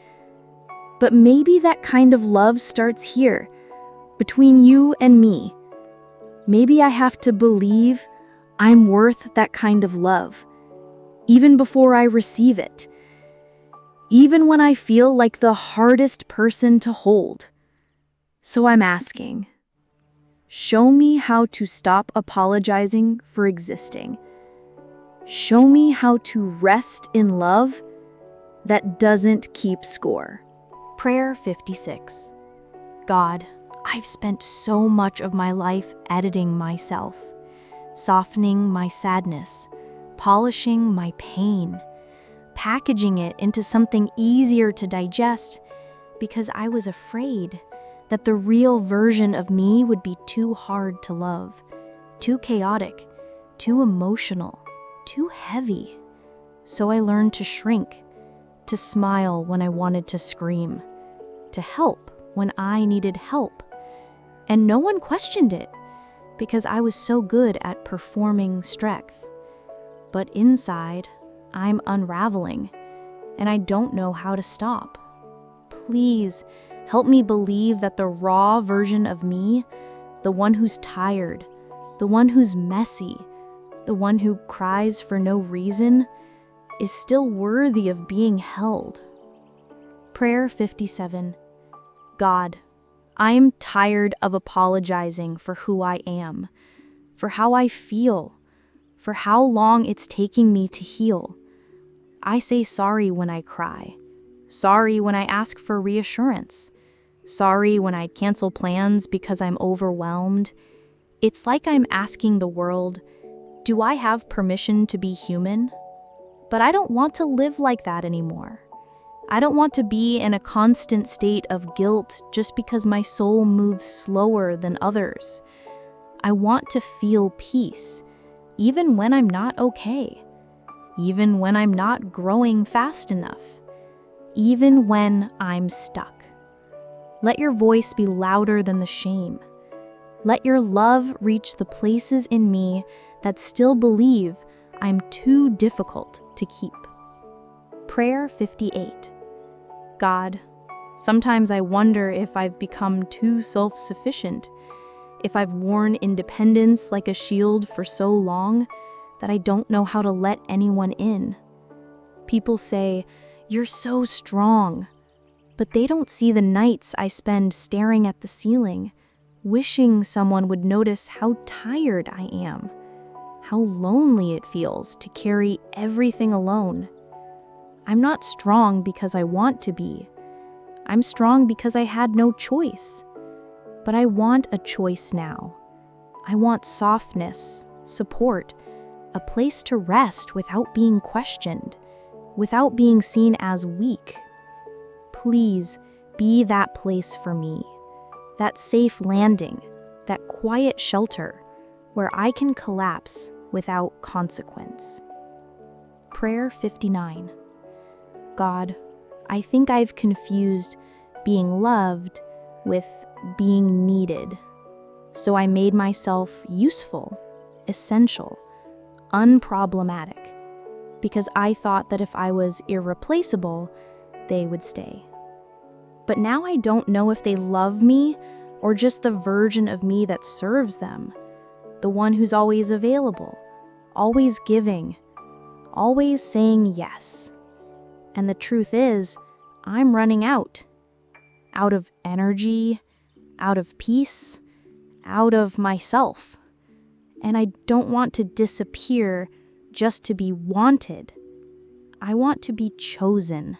But maybe that kind of love starts here, between you and me. Maybe I have to believe I'm worth that kind of love, even before I receive it, even when I feel like the hardest person to hold. So I'm asking, show me how to stop apologizing for existing. Show me how to rest in love that doesn't keep score.
Prayer 56. God, I've spent so much of my life editing myself, softening my sadness, polishing my pain, packaging it into something easier to digest because I was afraid that the real version of me would be too hard to love, too chaotic, too emotional, too heavy. So I learned to shrink, to smile when I wanted to scream, to help when I needed help. And no one questioned it because I was so good at performing strength. But inside, I'm unraveling, and I don't know how to stop. Please help me believe that the raw version of me, the one who's tired, the one who's messy, the one who cries for no reason, is still worthy of being held. Prayer 57. God, I am tired of apologizing for who I am, for how I feel, for how long it's taking me to heal. I say sorry when I cry, sorry when I ask for reassurance, sorry when I cancel plans because I'm overwhelmed. It's like I'm asking the world, do I have permission to be human? But I don't want to live like that anymore. I don't want to be in a constant state of guilt just because my soul moves slower than others. I want to feel peace, even when I'm not okay, even when I'm not growing fast enough, even when I'm stuck. Let your voice be louder than the shame. Let your love reach the places in me that still believe I'm too difficult to keep. Prayer 58. God, sometimes I wonder if I've become too self-sufficient, if I've worn independence like a shield for so long that I don't know how to let anyone in. People say, "You're so strong," but they don't see the nights I spend staring at the ceiling, wishing someone would notice how tired I am, how lonely it feels to carry everything alone. I'm not strong because I want to be. I'm strong because I had no choice. But I want a choice now. I want softness,
support, a place to rest without being questioned, without being seen as weak. Please be that place for me, that safe landing, that quiet shelter where I can collapse without consequence. Prayer 59. God, I think I've confused being loved with being needed. So I made myself useful, essential, unproblematic, because I thought that if I was irreplaceable, they would stay. But now I don't know if they love me or just the version of me that serves them, the one who's always available, always giving, always saying yes. And the truth is, I'm running out of energy, out of peace, out of myself. And I don't want to disappear just to be wanted. I want to be chosen,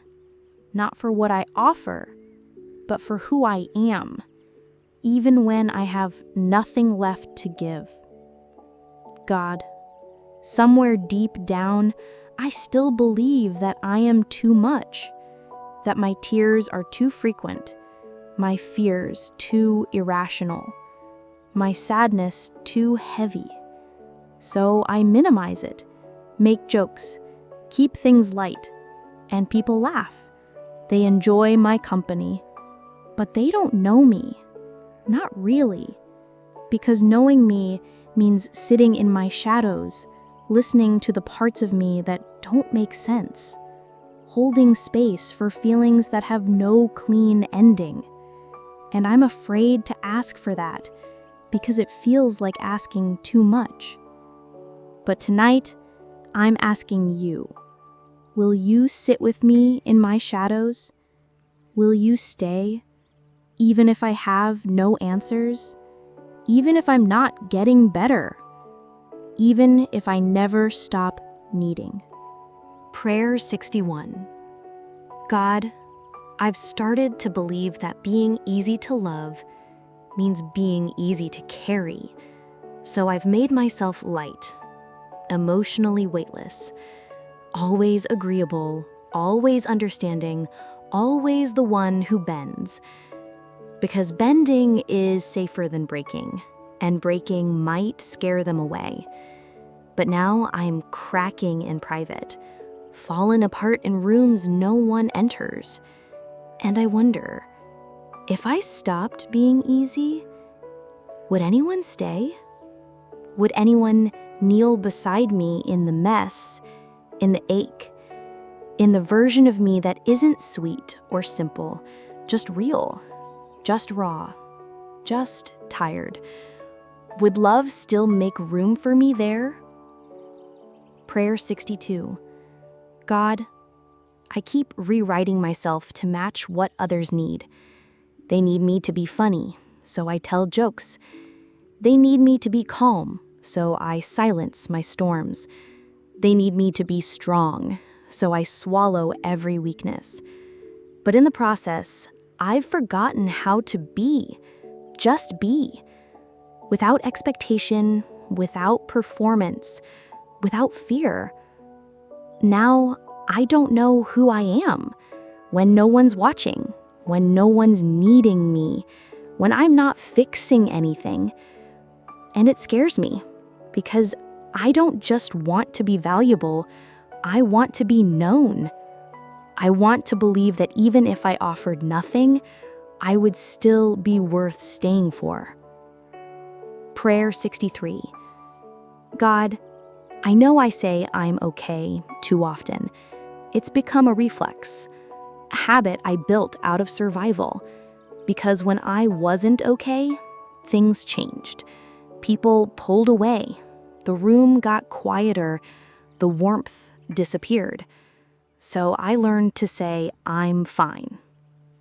not for what I offer, but for who I am, even when I have nothing left to give. God, somewhere deep down, I still believe that I am too much, that my tears are too frequent, my fears too irrational, my sadness too heavy. So I minimize it, make jokes, keep things light, and people laugh. They enjoy my company, but they don't know me. Not really. Because knowing me means sitting in my shadows, listening to the parts of me that don't make sense, holding space for feelings that have no clean ending. And I'm afraid to ask for that because it feels like asking too much. But tonight, I'm asking you. Will you sit with me in my shadows? Will you stay, even if I have no answers? Even if I'm not getting better? Even if I never stop needing?
Prayer 61. God, I've started to believe that being easy to love means being easy to carry. So I've made myself light, emotionally weightless, always agreeable, always understanding, always the one who bends. Because bending is safer than breaking, and breaking might scare them away. But now I'm cracking in private, fallen apart in rooms no one enters. And I wonder, if I stopped being easy, would anyone stay? Would anyone kneel beside me in the mess, in the ache, in the version of me that isn't sweet or simple, just real, just raw, just tired? Would love still make room for me there? Prayer 62. God, I keep rewriting myself to match what others need. They need me to be funny, so I tell jokes. They need me to be calm, so I silence my storms. They need me to be strong, so I swallow every weakness. But in the process, I've forgotten how to be, just be, without expectation, without performance, without fear. Now, I don't know who I am when no one's watching, when no one's needing me, when I'm not fixing anything. And it scares me because I don't just want to be valuable, I want to be known. I want to believe that even if I offered nothing, I would still be worth staying for. Prayer 63. God, I know I say I'm okay too often. It's become a reflex, a habit I built out of survival. Because when I wasn't okay, things changed. People pulled away. The room got quieter. The warmth disappeared. So I learned to say I'm fine,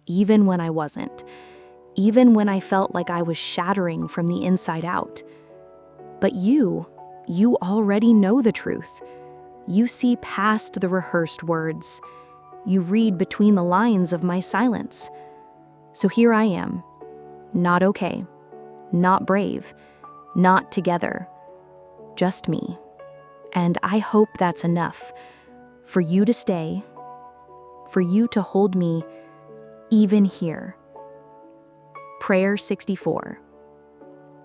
even when I wasn't, even when I felt like I was shattering from the inside out. But you already know the truth. You see past the rehearsed words. You read between the lines of my silence. So here I am, not okay, not brave, not together, just me. And I hope that's enough for you to stay, for you to hold me even here. Prayer 64.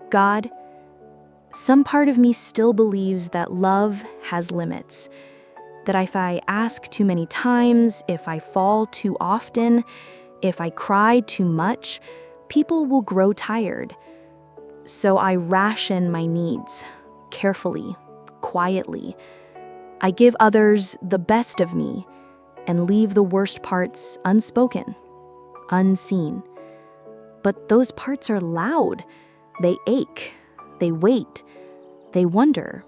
God, some part of me still believes that love has limits, that if I ask too many times, if I fall too often, if I cry too much, people will grow tired. So I ration my needs, carefully, quietly. I give others the best of me and leave the worst parts unspoken, unseen. But those parts are loud. They ache. They wait. They wonder.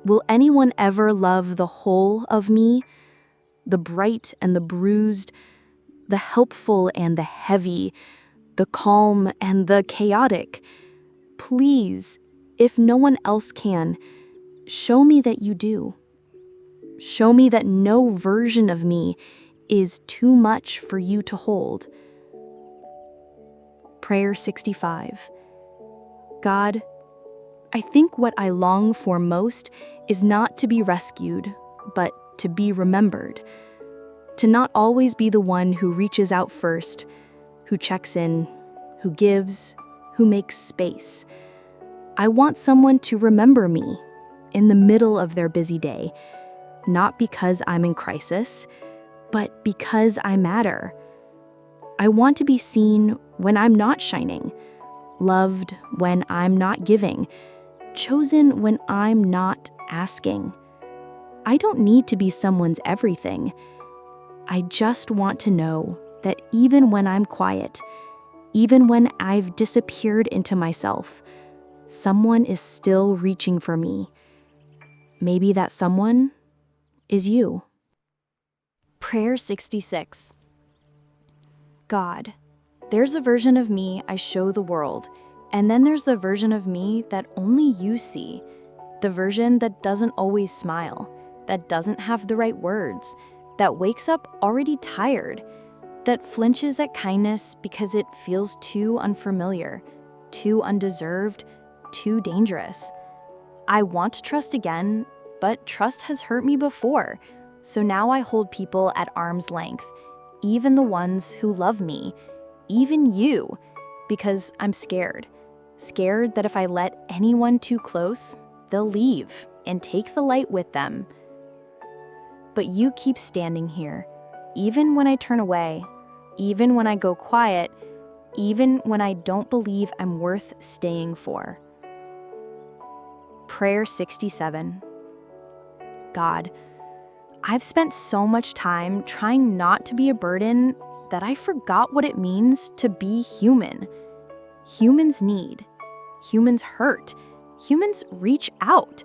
Will anyone ever love the whole of me? The bright and the bruised, the helpful and the heavy, the calm and the chaotic. Please, if no one else can, show me that you do. Show me that no version of me is too much for you to hold. Prayer 65. God, I think what I long for most is not to be rescued, but to be remembered. To not always be the one who reaches out first, who checks in, who gives, who makes space. I want someone to remember me in the middle of their busy day, not because I'm in crisis, but because I matter. I want to be seen when I'm not shining, loved when I'm not giving, chosen when I'm not asking. I don't need to be someone's everything. I just want to know that even when I'm quiet, even when I've disappeared into myself, someone is still reaching for me. Maybe that someone is you.
Prayer 66. God, there's a version of me I show the world, and then there's the version of me that only you see. The version that doesn't always smile, that doesn't have the right words, that wakes up already tired, that flinches at kindness because it feels too unfamiliar, too undeserved, too dangerous. I want to trust again, but trust has hurt me before, so now I hold people at arm's length, even the ones who love me, even you, because I'm scared. Scared that if I let anyone too close, they'll leave and take the light with them. But you keep standing here, even when I turn away, even when I go quiet, even when I don't believe I'm worth staying for. Prayer 67. God, I've spent so much time trying not to be a burden that I forgot what it means to be human. Humans need. Humans hurt. Humans reach out.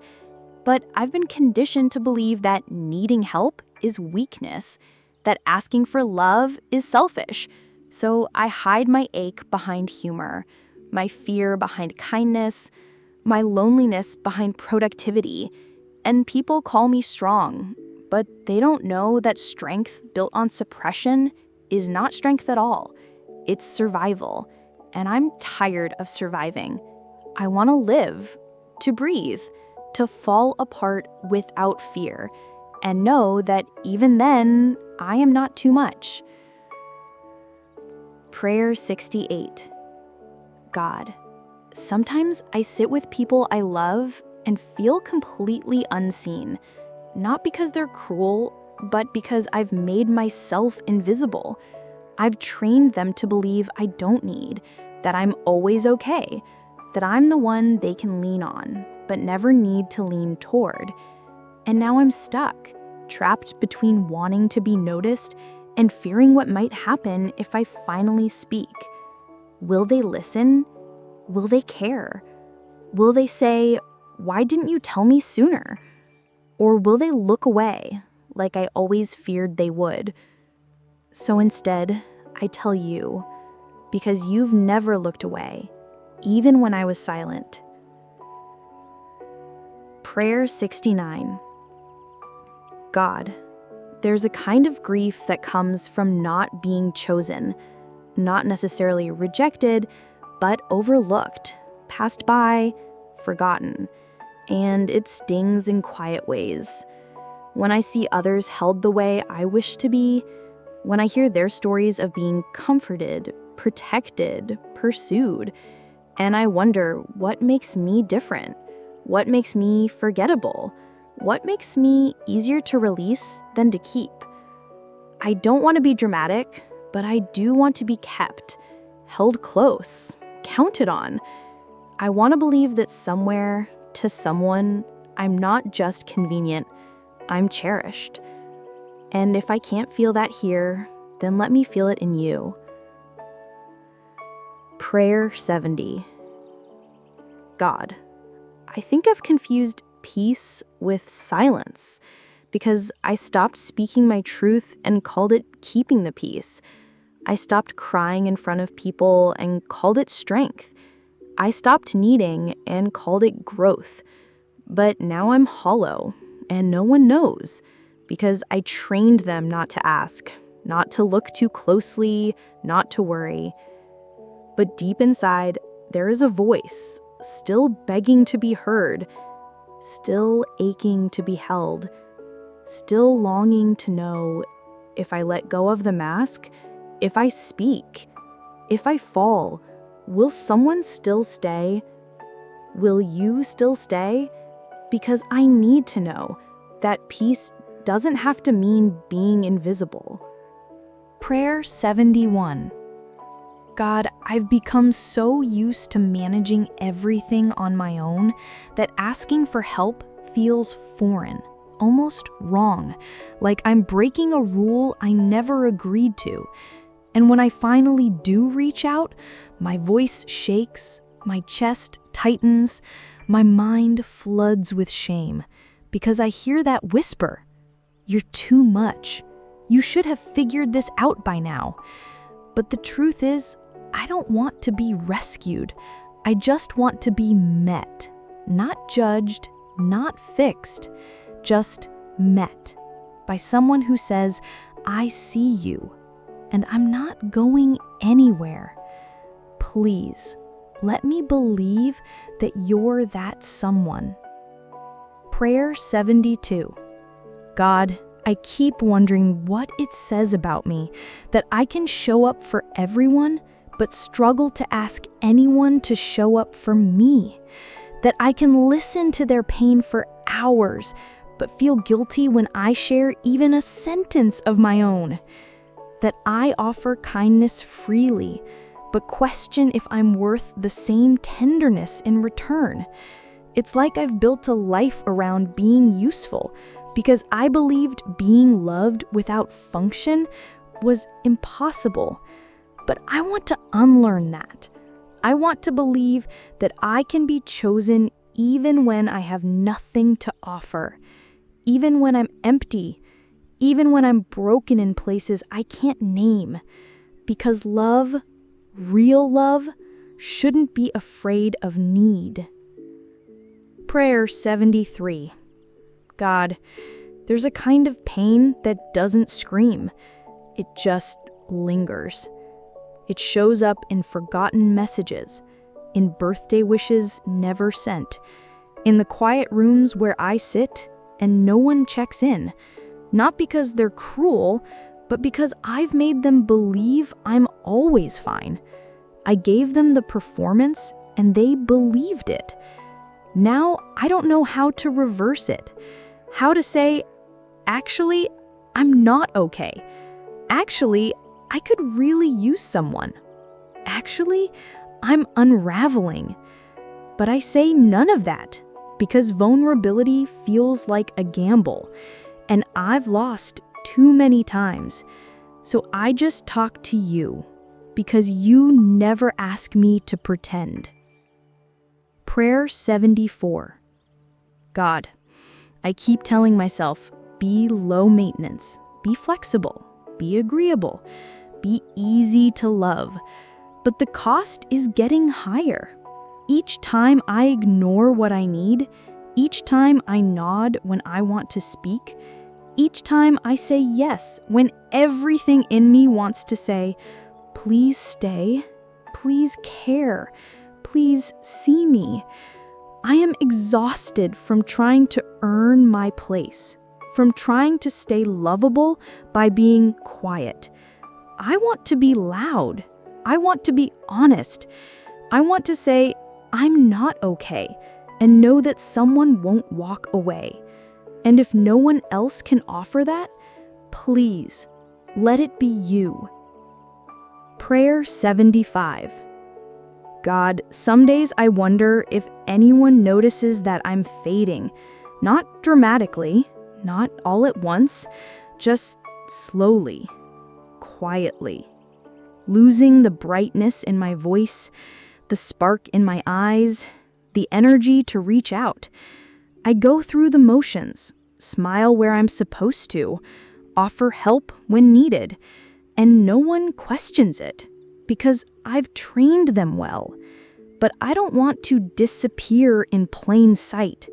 But I've been conditioned to believe that needing help is weakness, that asking for love is selfish. So I hide my ache behind humor, my fear behind kindness, my loneliness behind productivity. And people call me strong, but they don't know that strength built on suppression is not strength at all. It's survival. And I'm tired of surviving. I want to live, to breathe, to fall apart without fear, and know that even then, I am not too much. Prayer 68. God, sometimes I sit with people I love and feel completely unseen, not because they're cruel, but because I've made myself invisible. I've trained them to believe I don't need, that I'm always okay, that I'm the one they can lean on, but never need to lean toward. And now I'm stuck, trapped between wanting to be noticed and fearing what might happen if I finally speak. Will they listen? Will they care? Will they say, "Why didn't you tell me sooner?" Or will they look away, like I always feared they would? So instead, I tell you, because you've never looked away, even when I was silent. Prayer 69. God, there's a kind of grief that comes from not being chosen, not necessarily rejected, but overlooked, passed by, forgotten. and it stings in quiet ways. When I see others held the way I wish to be, when I hear their stories of being comforted, protected, pursued, and I wonder what makes me different, what makes me forgettable, what makes me easier to release than to keep. I don't want to be dramatic, but I do want to be kept, held close, counted on. I want to believe that somewhere, to someone, I'm not just convenient, I'm cherished. And if I can't feel that here, then let me feel it in you. Prayer 70. God, I think I've confused peace with silence because I stopped speaking my truth and called it keeping the peace. I stopped crying in front of people and called it strength. I stopped needing and called it growth. But now I'm hollow, and no one knows, because I trained them not to ask, not to look too closely, not to worry. But deep inside, there is a voice, still begging to be heard, still aching to be held, still longing to know if I let go of the mask, if I speak, if I fall, will someone still stay? Will you still stay? Because I need to know that peace doesn't have to mean being invisible.
Prayer 71. God, I've become so used to managing everything on my own that asking for help feels foreign, almost wrong, like I'm breaking a rule I never agreed to. And when I finally do reach out, my voice shakes, my chest tightens, my mind floods with shame, because I hear that whisper, "You're too much. You should have figured this out by now." But the truth is, I don't want to be rescued. I just want to be met, not judged, not fixed, just met by someone who says, "I see you, and I'm not going anywhere. Please, let me believe that you're that someone." Prayer 72. God, I keep wondering what it says about me that I can show up for everyone, but struggle to ask anyone to show up for me. That I can listen to their pain for hours, but feel guilty when I share even a sentence of my own. That I offer kindness freely, but question if I'm worth the same tenderness in return. It's like I've built a life around being useful, because I believed being loved without function was impossible. But I want to unlearn that. I want to believe that I can be chosen even when I have nothing to offer, even when I'm empty, even when I'm broken in places I can't name. Because love, real love, shouldn't be afraid of need. Prayer 73. God, there's a kind of pain that doesn't scream. It just lingers. It shows up in forgotten messages, in birthday wishes never sent, in the quiet rooms where I sit and no one checks in, not because they're cruel, but because I've made them believe I'm always fine. I gave them the performance and they believed it. Now I don't know how to reverse it, how to say, actually, I'm not okay. Actually, I could really use someone. Actually, I'm unraveling. But I say none of that because vulnerability feels like a gamble, and I've lost too many times. So I just talk to you because you never ask me to pretend. Prayer 74. God, I keep telling myself, be low maintenance, be flexible, be agreeable, be easy to love. But the cost is getting higher. Each time I ignore what I need, each time I nod when I want to speak, each time I say yes when everything in me wants to say, please stay, please care, please see me,
I am exhausted from trying to earn my place, from trying to stay lovable by being quiet. I want to be loud. I want to be honest. I want to say, I'm not okay, and know that someone won't walk away. And if no one else can offer that, please, let it be you. Prayer 75. God, some days I wonder if anyone notices that I'm fading. Not dramatically, not all at once, just slowly, quietly. Losing the brightness in my voice, the spark in my eyes, the energy to reach out. I go through the motions, smile where I'm supposed to, offer help when needed, and no one questions it because I've trained them well. But I don't want to disappear in plain sight.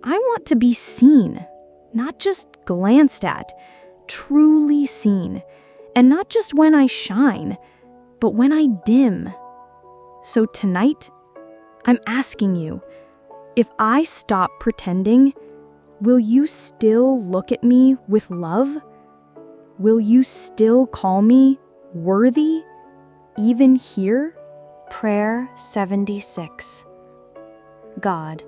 I want to be seen, not just glanced at, truly seen, and not just when I shine, but when I dim. So tonight, I'm asking you, if I stop pretending, will you still look at me with love? Will you still call me worthy, even here?
Prayer 76. God,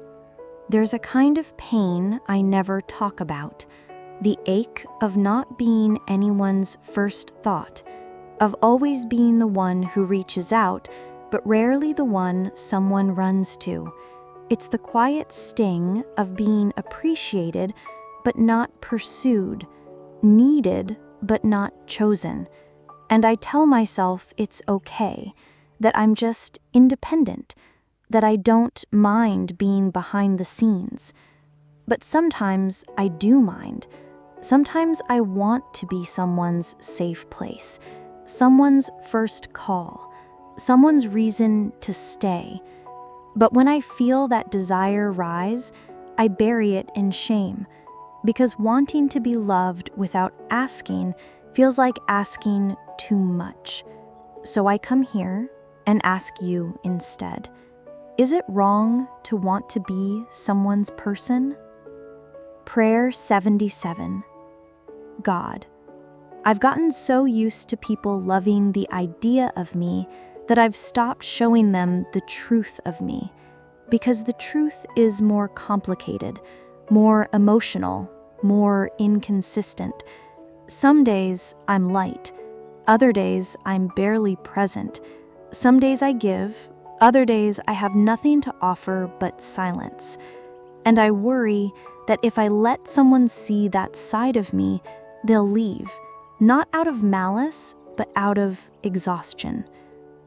there's a kind of pain I never talk about, the ache of not being anyone's first thought, of always being the one who reaches out, but rarely the one someone runs to. It's the quiet sting of being appreciated, but not pursued, needed, but not chosen. And I tell myself it's okay, that I'm just independent, that I don't mind being behind the scenes. But sometimes I do mind. Sometimes I want to be someone's safe place, someone's first call, someone's reason to stay. But when I feel that desire rise, I bury it in shame, because wanting to be loved without asking feels like asking too much. So I come here and ask you instead, is it wrong to want to be someone's person? Prayer 77. God, I've gotten so used to people loving the idea of me that I've stopped showing them the truth of me, because the truth is more complicated, more emotional, more inconsistent. Some days I'm light, other days I'm barely present. Some days I give, other days I have nothing to offer but silence. And I worry that if I let someone see that side of me, they'll leave, not out of malice, but out of exhaustion.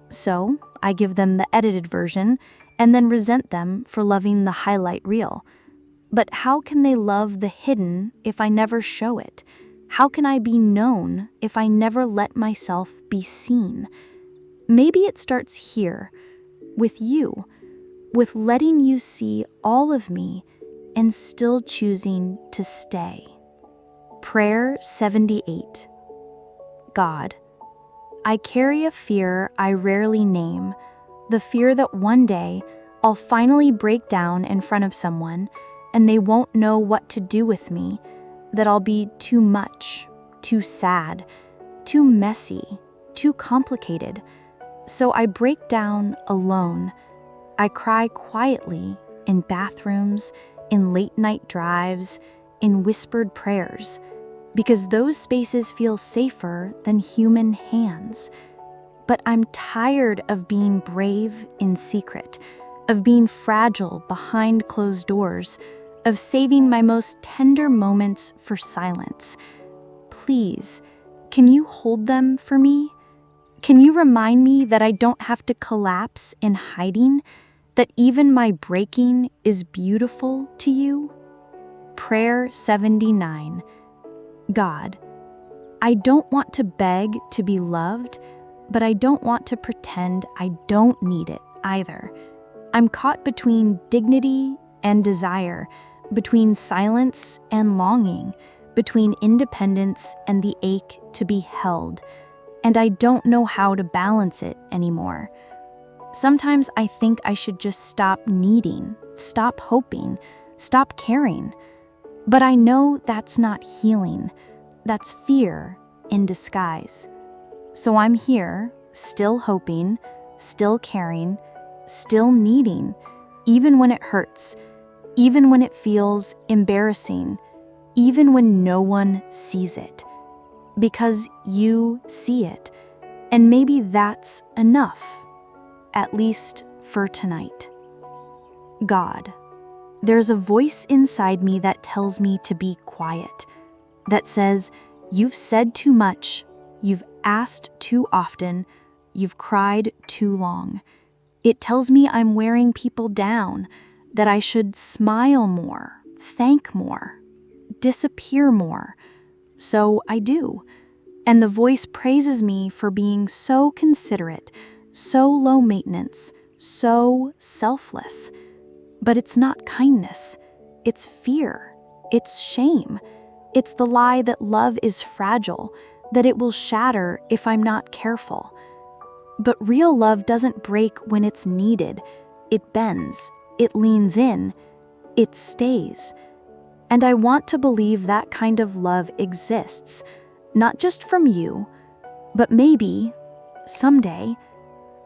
So I give them the edited version and then resent them for loving the highlight reel. But how can they love the hidden if I never show it? How can I be known if I never let myself be seen? Maybe it starts here, with you, with letting you see all of me and still choosing to stay. Prayer 78. God, I carry a fear I rarely name, the fear that one day I'll finally break down in front of someone and they won't know what to do with me, that I'll be too much, too sad, too messy, too complicated. So I break down alone. I cry quietly in bathrooms, in late-night drives, in whispered prayers, because those spaces feel safer than human hands. But I'm tired of being brave in secret, of being fragile behind closed doors, of saving my most tender moments for silence. Please, can you hold them for me? Can you remind me that I don't have to collapse in hiding, that even my breaking is beautiful to you? Prayer 79. God, I don't want to beg to be loved, but I don't want to pretend I don't need it either. I'm caught between dignity and desire, between silence and longing, between independence and the ache to be held, and I don't know how to balance it anymore.
Sometimes I think I should just stop needing, stop hoping, stop caring. But I know that's not healing. That's fear in disguise. So I'm here, still hoping, still caring, still needing, even when it hurts, even when it feels embarrassing, even when no one sees it. Because you see it. And maybe that's enough, at least for tonight. God, there's a voice inside me that tells me to be quiet, that says, you've said too much, you've asked too often, you've cried too long. It tells me I'm wearing people down, that I should smile more, thank more, disappear more. So I do. And the voice praises me for being so considerate, so low maintenance, so selfless. But it's not kindness. It's fear. It's shame. It's the lie that love is fragile, that it will shatter if I'm not careful. But real love doesn't break when it's needed. It bends. It leans in. It stays. And I want to believe that kind of love exists, not just from you, but maybe, someday,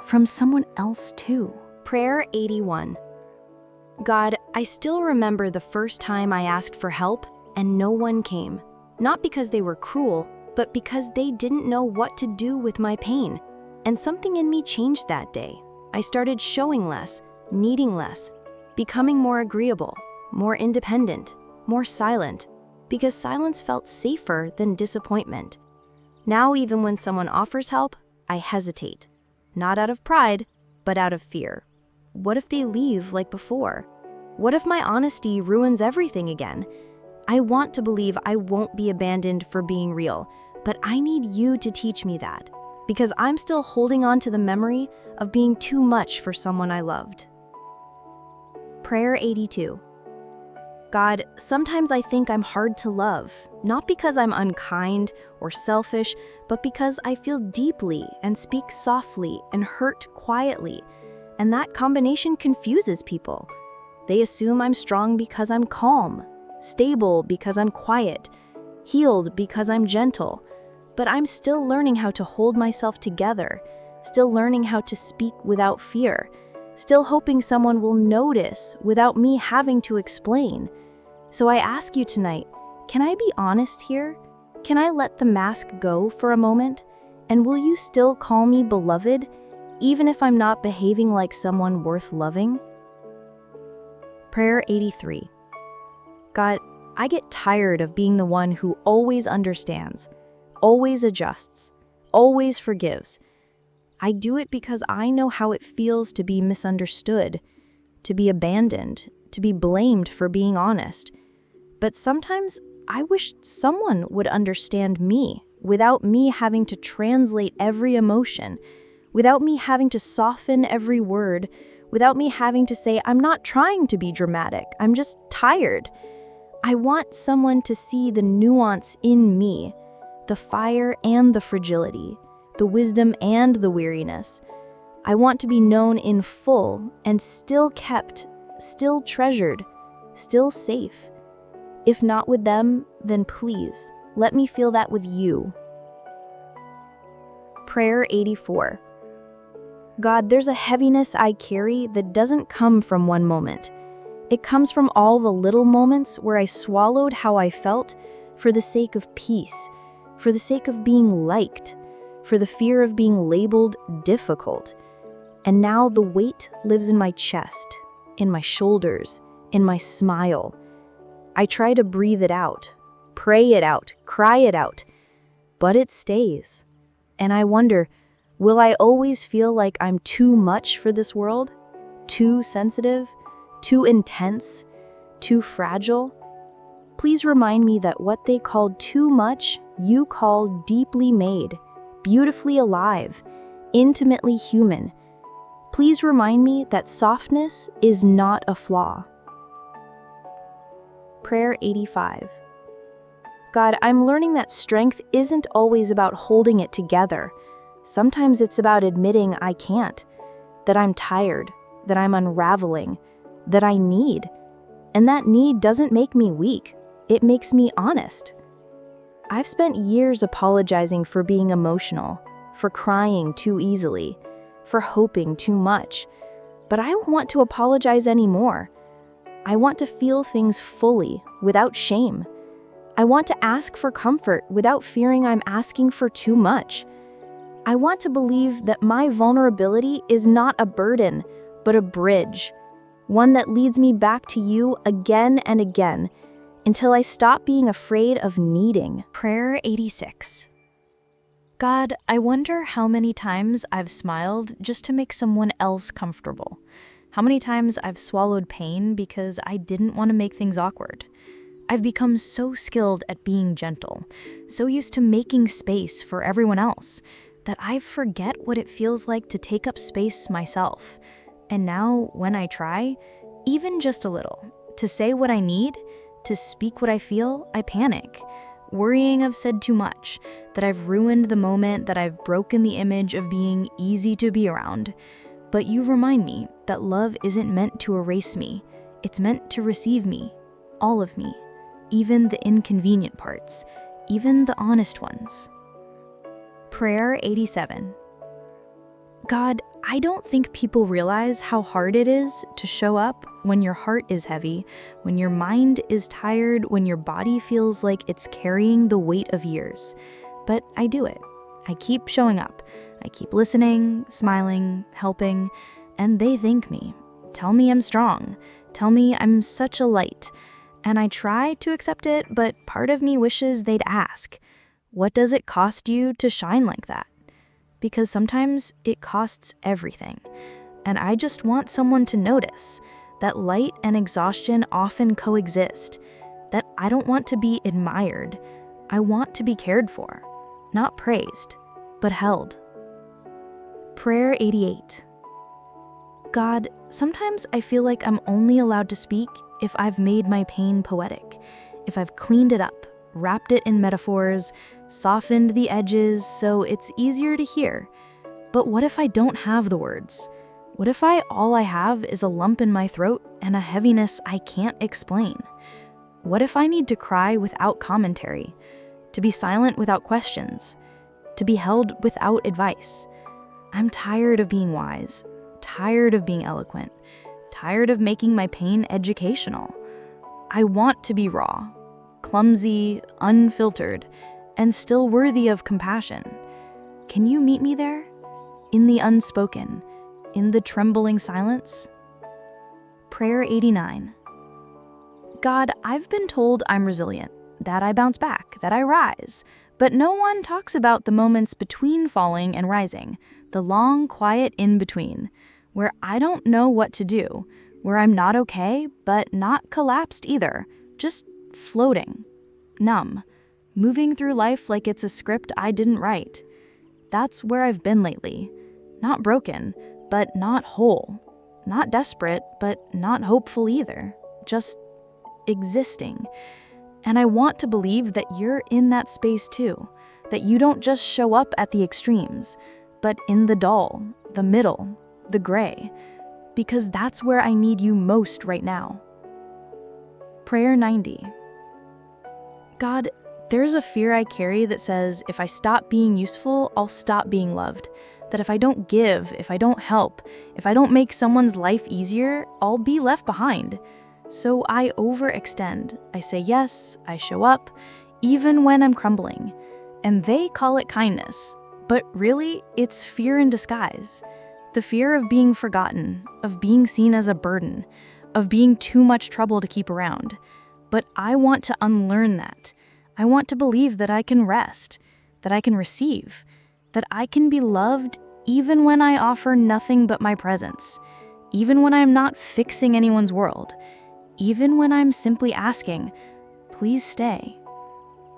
from someone else too.
Prayer 81. God, I still remember the first time I asked for help and no one came. Not because they were cruel, but because they didn't know what to do with my pain. And something in me changed that day. I started showing less, needing less, becoming more agreeable, more independent, more silent, because silence felt safer than disappointment. Now, even when someone offers help, I hesitate. Not out of pride, but out of fear. What if they leave like before? What if my honesty ruins everything again? I want to believe I won't be abandoned for being real, but I need you to teach me that, because I'm still holding on to the memory of being too much for someone I loved. Prayer 82. God, sometimes I think I'm hard to love, not because I'm unkind or selfish, but because I feel deeply and speak softly and hurt quietly, and that combination confuses people. They assume I'm strong because I'm calm, stable because I'm quiet, healed because I'm gentle, but I'm still learning how to hold myself together, still learning how to speak without fear, still hoping someone will notice without me having to explain. So I ask you tonight, can I be honest here? Can I let the mask go for a moment? And will you still call me beloved, even if I'm not behaving like someone worth loving? Prayer 83. God, I get tired of being the one who always understands, always adjusts, always forgives. I do it because I know how it feels to be misunderstood, to be abandoned, to be blamed for being honest. But sometimes I wish someone would understand me without me having to translate every emotion, without me having to soften every word, without me having to say, I'm not trying to be dramatic, I'm just tired. I want someone to see the nuance in me, the fire and the fragility, the wisdom and the weariness. I want to be known in full and still kept, still treasured, still safe. If not with them, then please, let me feel that with you. Prayer 84. God, there's a heaviness I carry that doesn't come from one moment. It comes from all the little moments where I swallowed how I felt for the sake of peace, for the sake of being liked, for the fear of being labeled difficult. And now the weight lives in my chest, in my shoulders, in my smile. I try to breathe it out, pray it out, cry it out, but it stays. And I wonder, will I always feel like I'm too much for this world? Too sensitive? Too intense? Too fragile? Please remind me that what they called too much, you call deeply made, beautifully alive, intimately human. Please remind me that softness is not a flaw. Prayer 85. God, I'm learning that strength isn't always about holding it together. Sometimes it's about admitting I can't.
that I'm tired, that I'm unraveling, that I need. And that need doesn't make me weak. It makes me honest. I've spent years apologizing for being emotional, for crying too easily, for hoping too much. But I don't want to apologize anymore. I want to feel things fully, without shame. I want to ask for comfort without fearing I'm asking for too much. I want to believe that my vulnerability is not a burden, but a bridge, one that leads me back to you again and again, until I stop being afraid of needing.
Prayer 86. God, I wonder how many times I've smiled just to make someone else comfortable. How many times I've swallowed pain because I didn't want to make things awkward. I've become so skilled at being gentle, so used to making space for everyone else, that I forget what it feels like to take up space myself. And now, when I try, even just a little, to say what I need, to speak what I feel, I panic, worrying I've said too much, that I've ruined the moment, that I've broken the image of being easy to be around. But you remind me that love isn't meant to erase me. It's meant to receive me, all of me, even the inconvenient parts, even the honest ones. Prayer 87. God, I don't think people realize how hard it is to show up when your heart is heavy, when your mind is tired, when your body feels like it's carrying the weight of years. But I do it. I keep showing up. I keep listening, smiling, helping, and they thank me. Tell me I'm strong. Tell me I'm such a light. And I try to accept it, but part of me wishes they'd ask, what does it cost you to shine like that? Because sometimes it costs everything. And I just want someone to notice that light and exhaustion often coexist, that I don't want to be admired. I want to be cared for, not praised, but held. Prayer 88. God, sometimes I feel like I'm only allowed to speak if I've made my pain poetic, if I've cleaned it up, wrapped it in metaphors, softened the edges so it's easier to hear. But what if I don't have the words? What if all I have is a lump in my throat and a heaviness I can't explain? What if I need to cry without commentary, to be silent without questions, to be held without advice? I'm tired of being wise, tired of being eloquent, tired of making my pain educational. I want to be raw, clumsy, unfiltered, and still worthy of compassion. Can you meet me there? In the unspoken, in the trembling silence? Prayer 89. God, I've been told I'm resilient, that I bounce back, that I rise, but no one talks about the moments between falling and rising, the long, quiet in-between, where I don't know what to do, where I'm not okay, but not collapsed either, just floating, numb, moving through life like it's a script I didn't write. That's where I've been lately. Not broken, but not whole. Not desperate, but not hopeful either. Just existing. And I want to believe that you're in that space too. That you don't just show up at the extremes, but in the dull, the middle, the gray. Because that's where I need you most right now. Prayer 90. God, there's a fear I carry that says if I stop being useful, I'll stop being loved. That if I don't give, if I don't help, if I don't make someone's life easier, I'll be left behind. So I overextend. I say yes, I show up, even when I'm crumbling. And they call it kindness. But really, it's fear in disguise. The fear of being forgotten, of being seen as a burden, of being too much trouble to keep around. But I want to unlearn that. I want to believe that I can rest, that I can receive, that I can be loved even when I offer nothing but my presence, even when I'm not fixing anyone's world, even when I'm simply asking, please stay,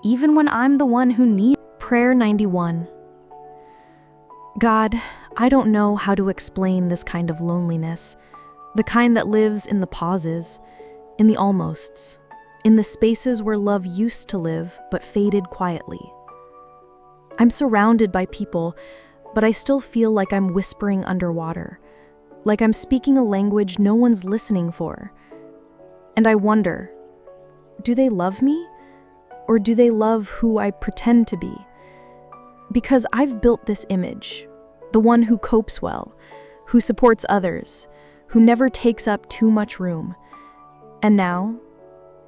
even when I'm the one who needs.
Prayer 91. God, I don't know how to explain this kind of loneliness, the kind that lives in the pauses, in the almosts, in the spaces where love used to live but faded quietly. I'm surrounded by people, but I still feel like I'm whispering underwater,
like I'm speaking a language no one's listening for. And I wonder, do they love me? Or do they love who I pretend to be? Because I've built this image, the one who copes well, who supports others, who never takes up too much room. And now,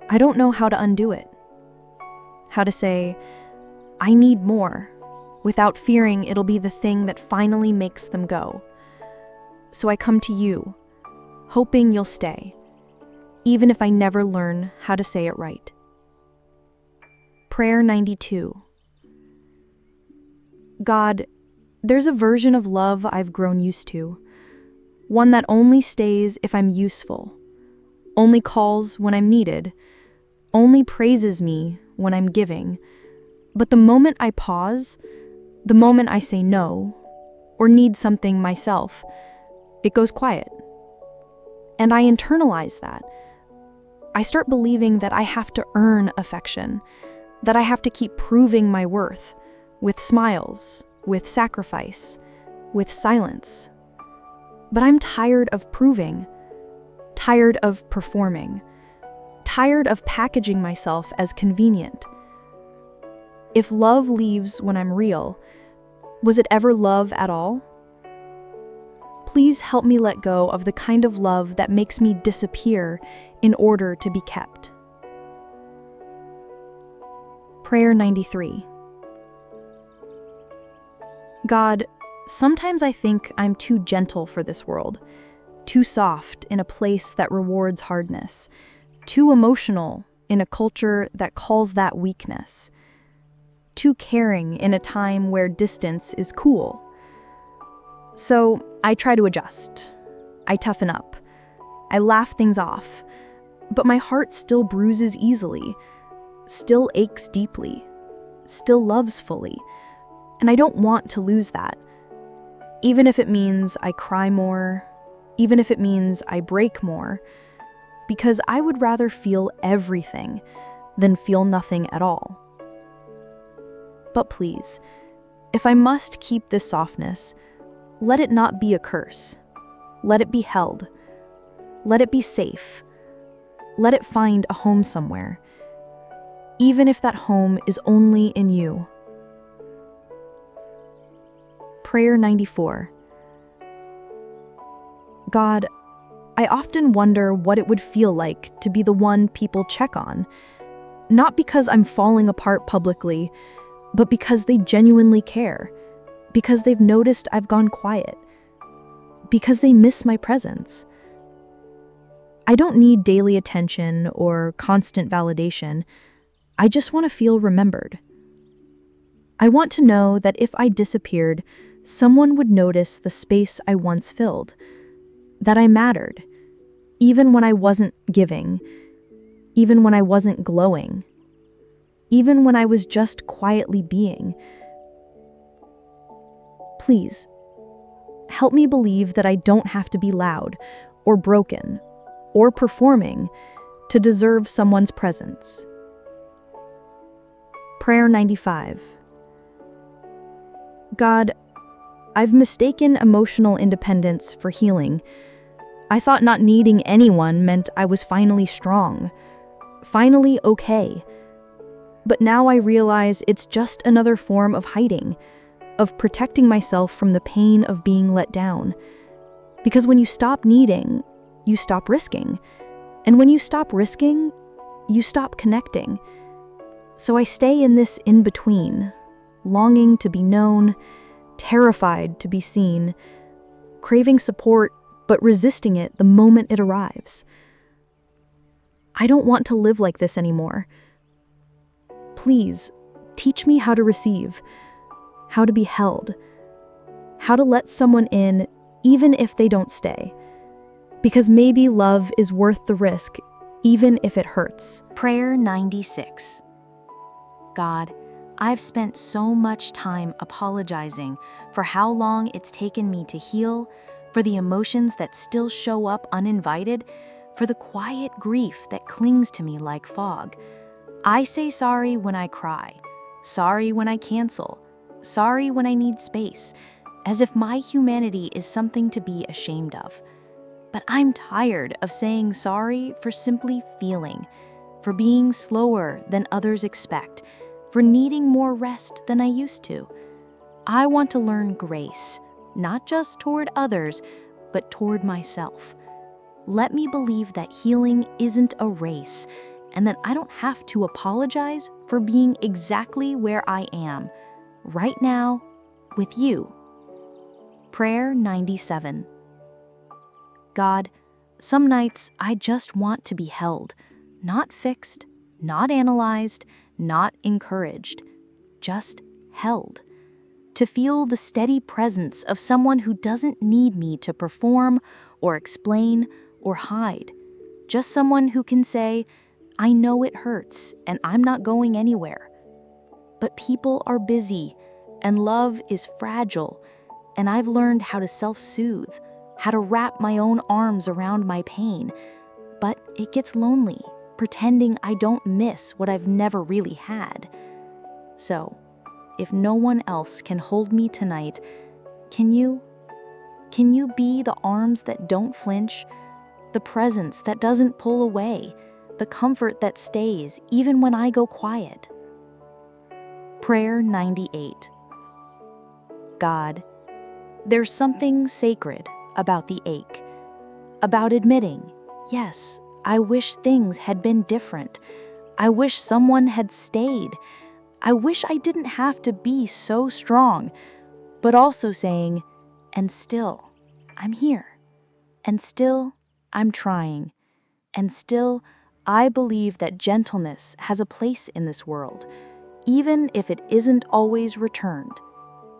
I don't know how to undo it. How to say, I need more, without fearing it'll be the thing that finally makes them go. So I come to you, hoping you'll stay, even if I never learn how to say it right. Prayer 92. God, there's a version of love I've grown used to, one that only stays if I'm useful, only calls when I'm needed, only praises me when I'm giving. But the moment I pause, the moment I say no, or need something myself, it goes quiet. And I internalize that. I start believing that I have to earn affection, that I have to keep proving my worth, with smiles, with sacrifice, with silence. But I'm tired of proving, tired of performing, tired of packaging myself as convenient. If love leaves when I'm real, was it ever love at all? Please help me let go of the kind of love that makes me disappear in order to be kept. Prayer 93. God, sometimes I think I'm too gentle for this world, too soft in a place that rewards hardness, too emotional in a culture that calls that weakness, too caring in a time where distance is cool. So I try to adjust. I toughen up. I laugh things off. But my heart still bruises easily, still aches deeply, still loves fully. And I don't want to lose that. Even if it means I cry more, even if it means I break more, because I would rather feel everything than feel nothing at all. But please, if I must keep this softness, let it not be a curse. Let it be held. Let it be safe. Let it find a home somewhere, even if that home is only in you. Prayer 94. God, I often wonder what it would feel like to be the one people check on, not because I'm falling apart publicly, but because they genuinely care, because they've noticed I've gone quiet, because they miss my presence. I don't need daily attention or constant validation. I just want to feel remembered. I want to know that if I disappeared, someone would notice the space I once filled, that I mattered, even when I wasn't giving, even when I wasn't glowing, even when I was just quietly being. Please, help me believe that I don't have to be loud or broken or performing to deserve someone's presence. Prayer 95. God, I've mistaken emotional independence for healing. I thought not needing anyone meant I was finally strong, finally okay. But now I realize it's just another form of hiding, of protecting myself from the pain of being let down. Because when you stop needing, you stop risking. And when you stop risking, you stop connecting. So I stay in this in-between, longing to be known, terrified to be seen, craving support, but resisting it the moment it arrives. I don't want to live like this anymore. Please, teach me how to receive, how to be held, how to let someone in even if they don't stay. Because maybe love is worth the risk, even if it hurts.
Prayer 96. God, I've spent so much time apologizing for how long it's taken me to heal, for the emotions that still show up uninvited, for the quiet grief that clings to me like fog. I say sorry when I cry, sorry when I cancel, sorry when I need space, as if my humanity is something to be ashamed of. But I'm tired of saying sorry for simply feeling, for being slower than others expect, for needing more rest than I used to. I want to learn grace, not just toward others, but toward myself. Let me believe that healing isn't a race, and that I don't have to apologize for being exactly where I am, right now, with you. Prayer 97. God, some nights I just want to be held, not fixed, not analyzed, not encouraged, just held. To feel the steady presence of someone who doesn't need me to perform or explain or hide. Just someone who can say, I know it hurts and I'm not going anywhere. But people are busy and love is fragile, and I've learned how to self-soothe, how to wrap my own arms around my pain. But it gets lonely, pretending I don't miss what I've never really had. So, if no one else can hold me tonight, can you? Can you be the arms that don't flinch, the presence that doesn't pull away, the comfort that stays even when I go quiet? Prayer 98. God, there's something sacred about the ache, about admitting, yes, I wish things had been different. I wish someone had stayed. I wish I didn't have to be so strong, but also saying, and still, I'm here. And still, I'm trying. And still, I believe that gentleness has a place in this world, even if it isn't always returned,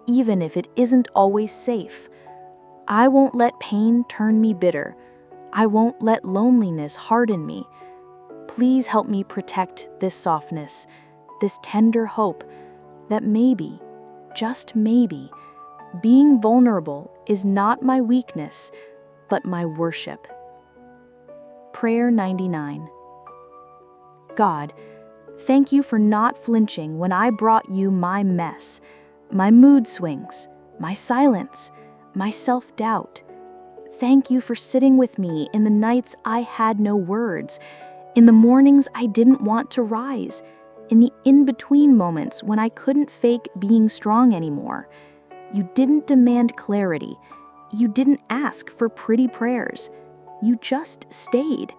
even if it isn't always safe. I won't let pain turn me bitter. I won't let loneliness harden me. Please help me protect this softness, this tender hope that maybe, just maybe, being vulnerable is not my weakness, but my worship. Prayer 99. God, thank you for not flinching when I brought you my mess, my mood swings, my silence, my self-doubt. Thank you for sitting with me in the nights I had no words, in the mornings I didn't want to rise, in the in-between moments when I couldn't fake being strong anymore. You didn't demand clarity. You didn't ask for pretty prayers. You just stayed.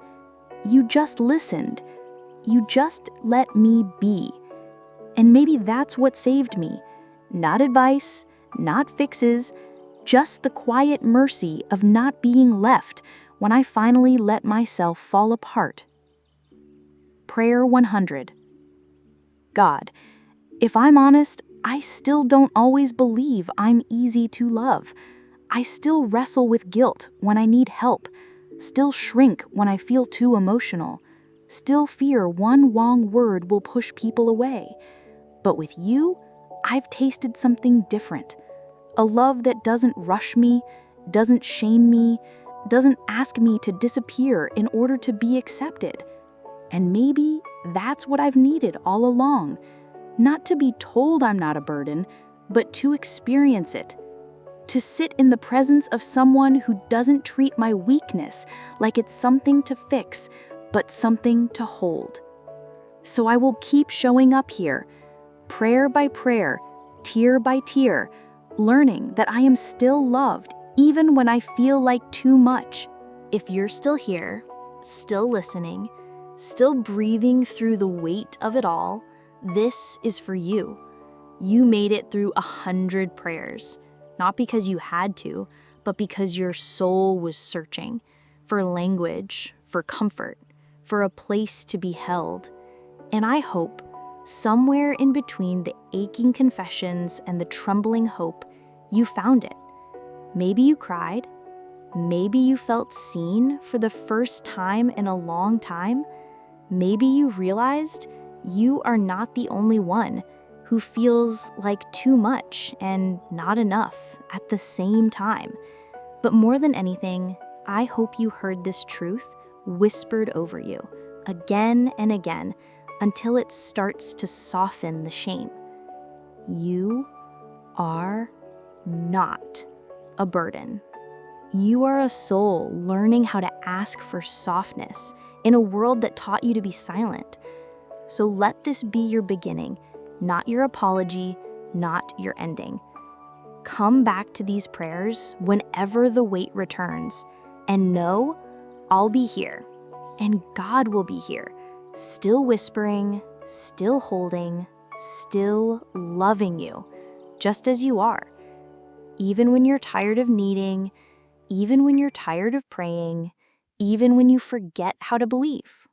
You just listened. You just let me be. And maybe that's what saved me. Not advice, not fixes, just the quiet mercy of not being left when I finally let myself fall apart. Prayer 100. God, if I'm honest, I still don't always believe I'm easy to love. I still wrestle with guilt when I need help, still shrink when I feel too emotional, still fear one wrong word will push people away. But with you, I've tasted something different. A love that doesn't rush me, doesn't shame me, doesn't ask me to disappear in order to be accepted. And maybe that's what I've needed all along. Not to be told I'm not a burden, but to experience it. To sit in the presence of someone who doesn't treat my weakness like it's something to fix, but something to hold. So I will keep showing up here, prayer by prayer, tear by tear, learning that I am still loved even when I feel like too much. If you're still here, still listening, still breathing through the weight of it all, this is for you. You made it through 100 prayers, not because you had to, but because your soul was searching for language, for comfort, for a place to be held. And I hope, somewhere in between the aching confessions and the trembling hope, you found it. Maybe you cried. Maybe you felt seen for the first time in a long time. Maybe you realized you are not the only one who feels like too much and not enough at the same time. But more than anything, I hope you heard this truth whispered over you again and again until it starts to soften the shame. You are not a burden. You are a soul learning how to ask for softness in a world that taught you to be silent. So let this be your beginning, not your apology, not your ending. Come back to these prayers whenever the weight returns, and know I'll be here, and God will be here, still whispering, still holding, still loving you, just as you are. Even when you're tired of needing, even when you're tired of praying, even when you forget how to believe.